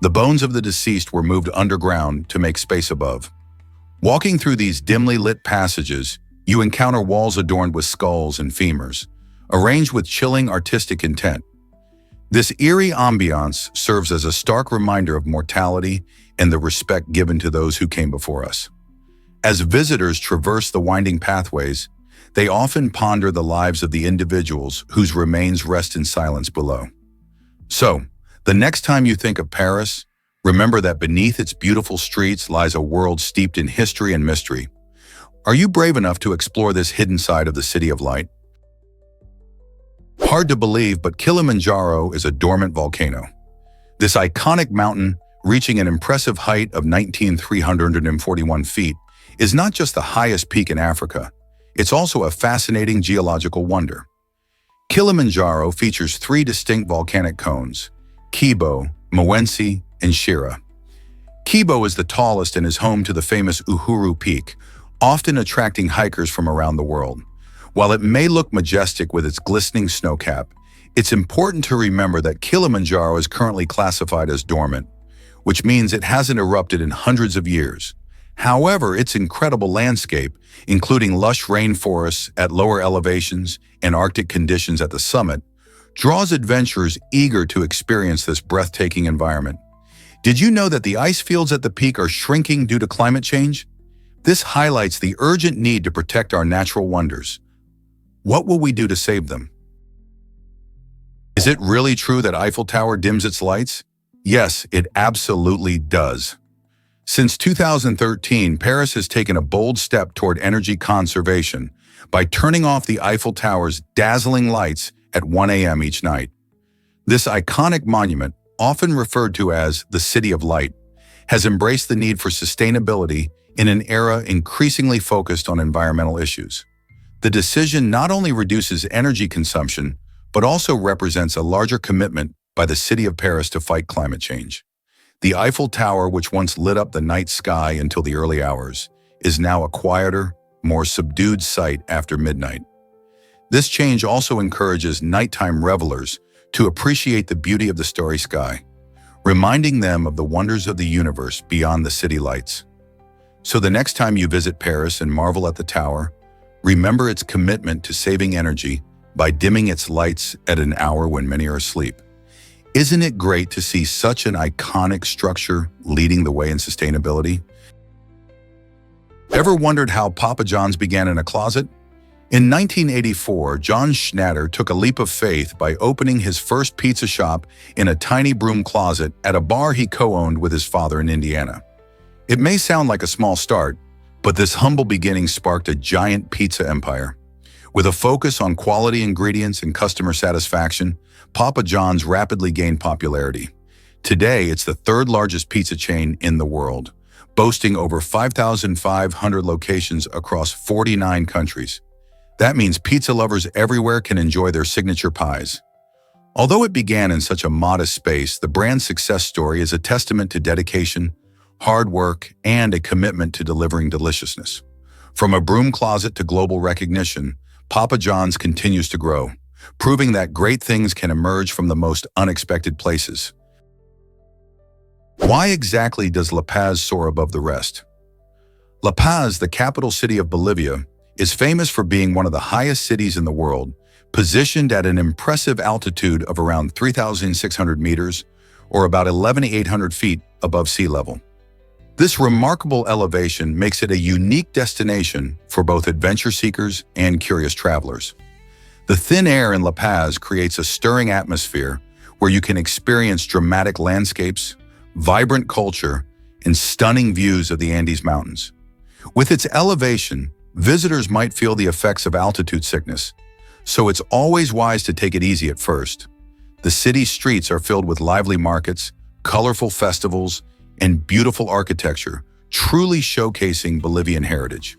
the bones of the deceased were moved underground to make space above. Walking through these dimly lit passages, you encounter walls adorned with skulls and femurs, arranged with chilling artistic intent. This eerie ambiance serves as a stark reminder of mortality and the respect given to those who came before us. As visitors traverse the winding pathways, they often ponder the lives of the individuals whose remains rest in silence below. So, the next time you think of Paris, remember that beneath its beautiful streets lies a world steeped in history and mystery. Are you brave enough to explore this hidden side of the City of Light? Hard to believe, but Kilimanjaro is a dormant volcano. This iconic mountain, reaching an impressive height of 19,341 feet, is not just the highest peak in Africa, it's also a fascinating geological wonder. Kilimanjaro features 3 distinct volcanic cones: Kibo, Mwenzi, and Shira. Kibo is the tallest and is home to the famous Uhuru Peak, often attracting hikers from around the world. While it may look majestic with its glistening snowcap, it's important to remember that Kilimanjaro is currently classified as dormant, which means it hasn't erupted in hundreds of years. However, its incredible landscape, including lush rainforests at lower elevations and Arctic conditions at the summit, draws adventurers eager to experience this breathtaking environment. Did you know that the ice fields at the peak are shrinking due to climate change? This highlights the urgent need to protect our natural wonders. What will we do to save them? Is it really true that Eiffel Tower dims its lights? Yes, it absolutely does. Since 2013, Paris has taken a bold step toward energy conservation by turning off the Eiffel Tower's dazzling lights at 1 a.m. each night. This iconic monument, often referred to as the City of Light, has embraced the need for sustainability in an era increasingly focused on environmental issues. The decision not only reduces energy consumption, but also represents a larger commitment by the city of Paris to fight climate change. The Eiffel Tower, which once lit up the night sky until the early hours, is now a quieter, more subdued sight after midnight. This change also encourages nighttime revelers to appreciate the beauty of the starry sky, reminding them of the wonders of the universe beyond the city lights. So the next time you visit Paris and marvel at the tower, remember its commitment to saving energy by dimming its lights at an hour when many are asleep. Isn't it great to see such an iconic structure leading the way in sustainability? Ever wondered how Papa John's began in a closet? In 1984, John Schnatter took a leap of faith by opening his first pizza shop in a tiny broom closet at a bar he co-owned with his father in Indiana. It may sound like a small start, but this humble beginning sparked a giant pizza empire. With a focus on quality ingredients and customer satisfaction, Papa John's rapidly gained popularity. Today, it's the 3rd largest pizza chain in the world, boasting over 5,500 locations across 49 countries. That means pizza lovers everywhere can enjoy their signature pies. Although it began in such a modest space, the brand's success story is a testament to dedication, hard work, and a commitment to delivering deliciousness. From a broom closet to global recognition, Papa John's continues to grow, proving that great things can emerge from the most unexpected places. Why exactly does La Paz soar above the rest? La Paz, the capital city of Bolivia, is famous for being one of the highest cities in the world, positioned at an impressive altitude of around 3,600 meters, or about 11,800 feet above sea level. This remarkable elevation makes it a unique destination for both adventure seekers and curious travelers. The thin air in La Paz creates a stirring atmosphere where you can experience dramatic landscapes, vibrant culture, and stunning views of the Andes Mountains. With its elevation, visitors might feel the effects of altitude sickness, so it's always wise to take it easy at first. The city's streets are filled with lively markets, colorful festivals, and beautiful architecture, truly showcasing Bolivian heritage.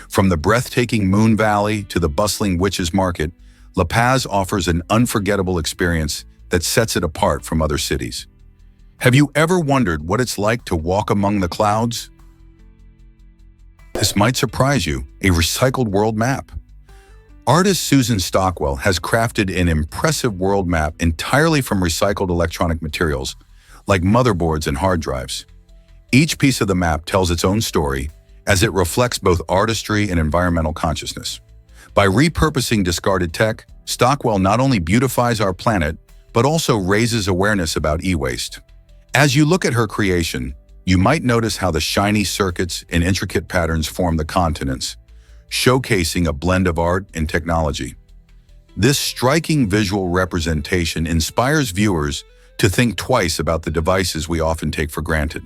From the breathtaking Moon Valley to the bustling Witches Market, La Paz offers an unforgettable experience that sets it apart from other cities. Have you ever wondered what it's like to walk among the clouds? This might surprise you, a recycled world map. Artist Susan Stockwell has crafted an impressive world map entirely from recycled electronic materials, like motherboards and hard drives. Each piece of the map tells its own story, as it reflects both artistry and environmental consciousness. By repurposing discarded tech, Stockwell not only beautifies our planet, but also raises awareness about e-waste. As you look at her creation, you might notice how the shiny circuits and intricate patterns form the continents, showcasing a blend of art and technology. This striking visual representation inspires viewers to think twice about the devices we often take for granted.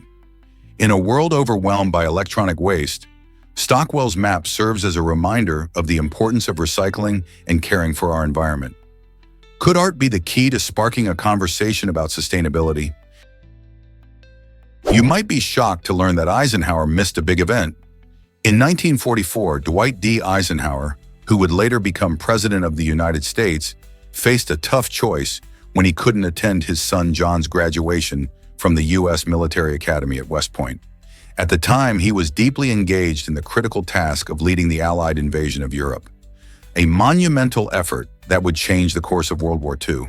In a world overwhelmed by electronic waste, Stockwell's map serves as a reminder of the importance of recycling and caring for our environment. Could art be the key to sparking a conversation about sustainability? You might be shocked to learn that Eisenhower missed a big event. In 1944, Dwight D. Eisenhower, who would later become President of the United States, faced a tough choice when he couldn't attend his son John's graduation from the U.S. Military Academy at West Point. At the time, he was deeply engaged in the critical task of leading the Allied invasion of Europe, a monumental effort that would change the course of World War II.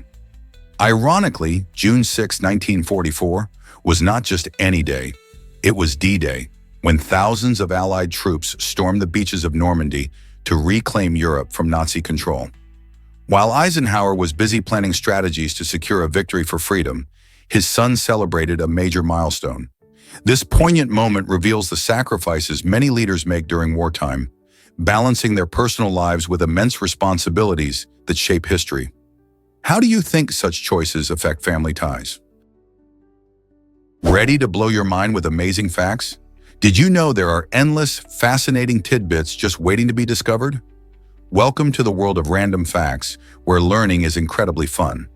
Ironically, June 6, 1944, was not just any day, it was D-Day, when thousands of Allied troops stormed the beaches of Normandy to reclaim Europe from Nazi control. While Eisenhower was busy planning strategies to secure a victory for freedom, his son celebrated a major milestone. This poignant moment reveals the sacrifices many leaders make during wartime, balancing their personal lives with immense responsibilities that shape history. How do you think such choices affect family ties? Ready to blow your mind with amazing facts? Did you know there are endless, fascinating tidbits just waiting to be discovered? Welcome to the world of random facts, where learning is incredibly fun.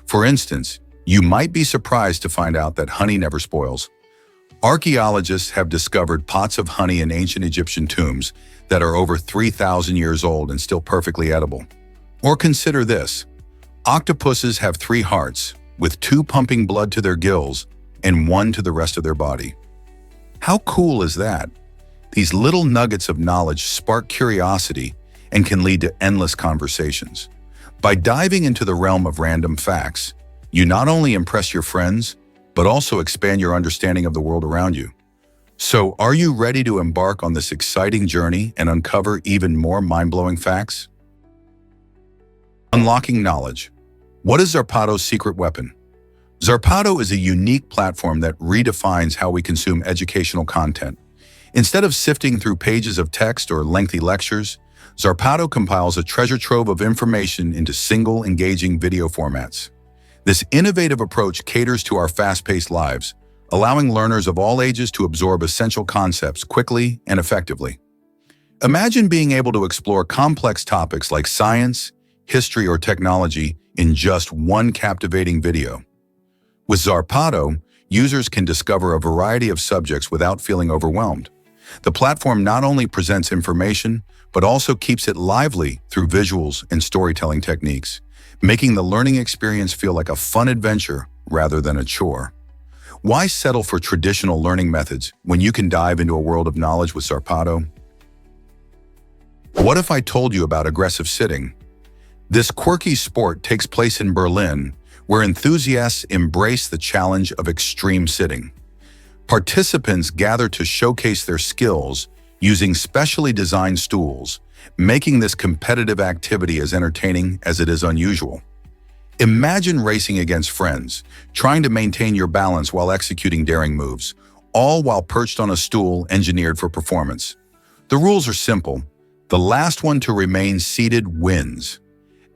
For instance, you might be surprised to find out that honey never spoils. Archaeologists have discovered pots of honey in ancient Egyptian tombs that are over 3,000 years old and still perfectly edible. Or consider this: octopuses have 3 hearts, with 2 pumping blood to their gills and 1 to the rest of their body. How cool is that? These little nuggets of knowledge spark curiosity and can lead to endless conversations. By diving into the realm of random facts, you not only impress your friends, but also expand your understanding of the world around you. So, are you ready to embark on this exciting journey and uncover even more mind-blowing facts? Unlocking knowledge. What is Zarpado's secret weapon? Zarpado is a unique platform that redefines how we consume educational content. Instead of sifting through pages of text or lengthy lectures, Zarpado compiles a treasure trove of information into single, engaging video formats. This innovative approach caters to our fast-paced lives, allowing learners of all ages to absorb essential concepts quickly and effectively. Imagine being able to explore complex topics like science, history, or technology in just one captivating video. With Zarpado, users can discover a variety of subjects without feeling overwhelmed. The platform not only presents information, but also keeps it lively through visuals and storytelling techniques, making the learning experience feel like a fun adventure rather than a chore. Why settle for traditional learning methods when you can dive into a world of knowledge with Zarpado? What if I told you about aggressive sitting? This quirky sport takes place in Berlin, where enthusiasts embrace the challenge of extreme sitting. Participants gather to showcase their skills using specially designed stools, making this competitive activity as entertaining as it is unusual. Imagine racing against friends, trying to maintain your balance while executing daring moves, all while perched on a stool engineered for performance. The rules are simple. The last one to remain seated wins.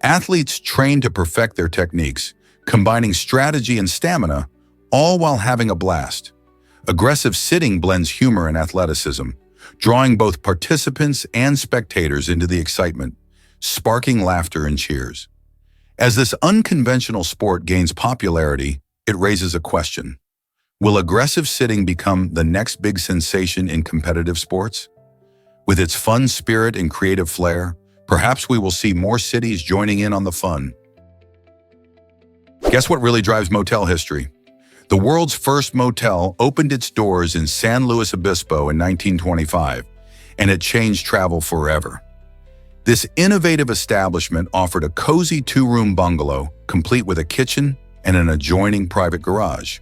Athletes train to perfect their techniques, combining strategy and stamina, all while having a blast. Aggressive sitting blends humor and athleticism, drawing both participants and spectators into the excitement, sparking laughter and cheers. As this unconventional sport gains popularity, it raises a question. Will aggressive sitting become the next big sensation in competitive sports? With its fun spirit and creative flair, perhaps we will see more cities joining in on the fun. Guess what really drives motel history? The world's first motel opened its doors in San Luis Obispo in 1925, and it changed travel forever. This innovative establishment offered a cozy two-room bungalow, complete with a kitchen and an adjoining private garage,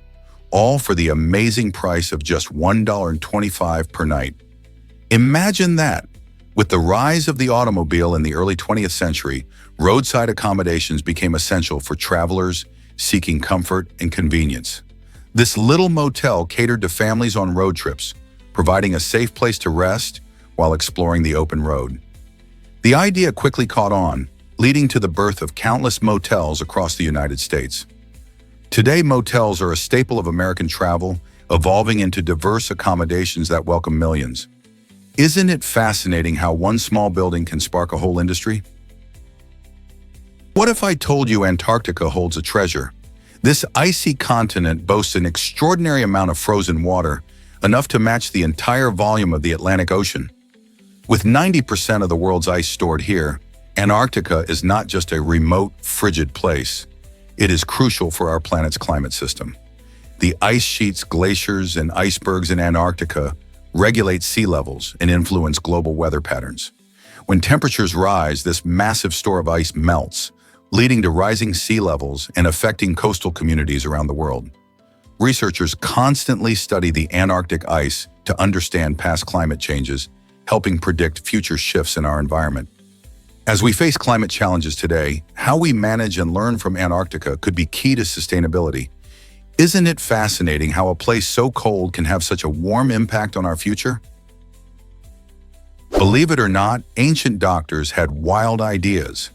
all for the amazing price of just $1.25 per night. Imagine that! With the rise of the automobile in the early 20th century, roadside accommodations became essential for travelers seeking comfort and convenience. This little motel catered to families on road trips, providing a safe place to rest while exploring the open road. The idea quickly caught on, leading to the birth of countless motels across the United States. Today, motels are a staple of American travel, evolving into diverse accommodations that welcome millions. Isn't it fascinating how one small building can spark a whole industry? What if I told you Antarctica holds a treasure? This icy continent boasts an extraordinary amount of frozen water, enough to match the entire volume of the Atlantic Ocean. With 90% of the world's ice stored here, Antarctica is not just a remote, frigid place. It is crucial for our planet's climate system. The ice sheets, glaciers, and icebergs in Antarctica regulate sea levels and influence global weather patterns. When temperatures rise, this massive store of ice melts, leading to rising sea levels and affecting coastal communities around the world. Researchers constantly study the Antarctic ice to understand past climate changes, helping predict future shifts in our environment. As we face climate challenges today, how we manage and learn from Antarctica could be key to sustainability. Isn't it fascinating how a place so cold can have such a warm impact on our future? Believe it or not, ancient doctors had wild ideas.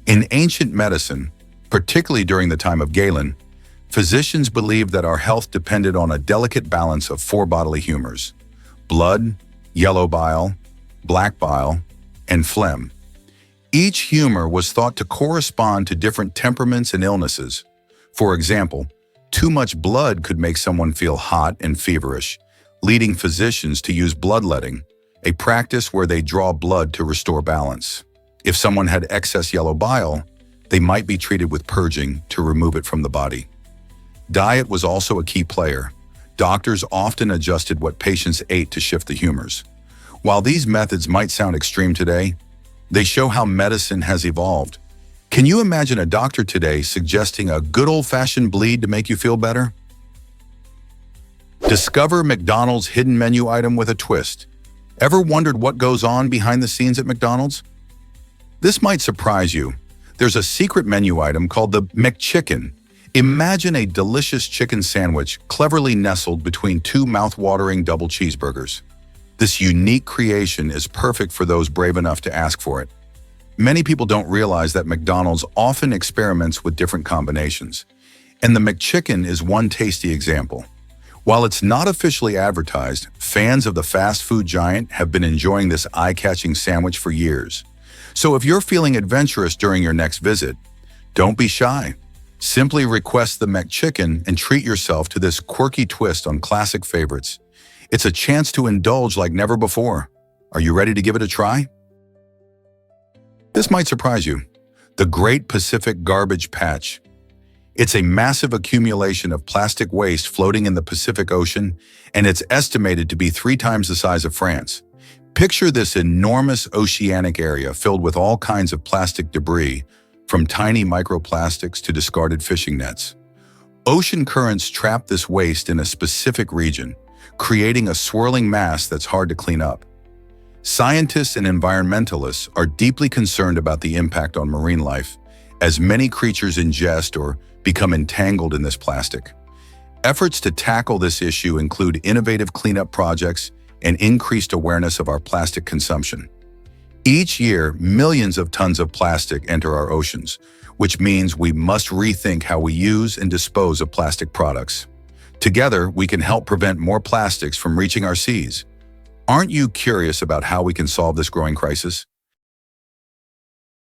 In ancient medicine, particularly during the time of Galen, physicians believed that our health depended on a delicate balance of four bodily humors: blood, yellow bile, black bile, and phlegm. Each humor was thought to correspond to different temperaments and illnesses. For example, too much blood could make someone feel hot and feverish, leading physicians to use bloodletting, a practice where they draw blood to restore balance. If someone had excess yellow bile, they might be treated with purging to remove it from the body. Diet was also a key player. Doctors often adjusted what patients ate to shift the humors. While these methods might sound extreme today, they show how medicine has evolved. Can you imagine a doctor today suggesting a good old-fashioned bleed to make you feel better? Discover McDonald's hidden menu item with a twist. Ever wondered what goes on behind the scenes at McDonald's? This might surprise you. There's a secret menu item called the McChicken. Imagine a delicious chicken sandwich cleverly nestled between two mouth-watering double cheeseburgers. This unique creation is perfect for those brave enough to ask for it. Many people don't realize that McDonald's often experiments with different combinations, and the McChicken is one tasty example. While it's not officially advertised, fans of the fast food giant have been enjoying this eye-catching sandwich for years. So if you're feeling adventurous during your next visit, don't be shy. Simply request the McChicken and treat yourself to this quirky twist on classic favorites. It's a chance to indulge like never before. Are you ready to give it a try? This might surprise you. The Great Pacific Garbage Patch. It's a massive accumulation of plastic waste floating in the Pacific Ocean, and it's estimated to be 3 times the size of France. Picture this enormous oceanic area filled with all kinds of plastic debris, from tiny microplastics to discarded fishing nets. Ocean currents trap this waste in a specific region, creating a swirling mass that's hard to clean up. Scientists and environmentalists are deeply concerned about the impact on marine life, as many creatures ingest or become entangled in this plastic. Efforts to tackle this issue include innovative cleanup projects and increased awareness of our plastic consumption. Each year, millions of tons of plastic enter our oceans, which means we must rethink how we use and dispose of plastic products. Together, we can help prevent more plastics from reaching our seas. Aren't you curious about how we can solve this growing crisis?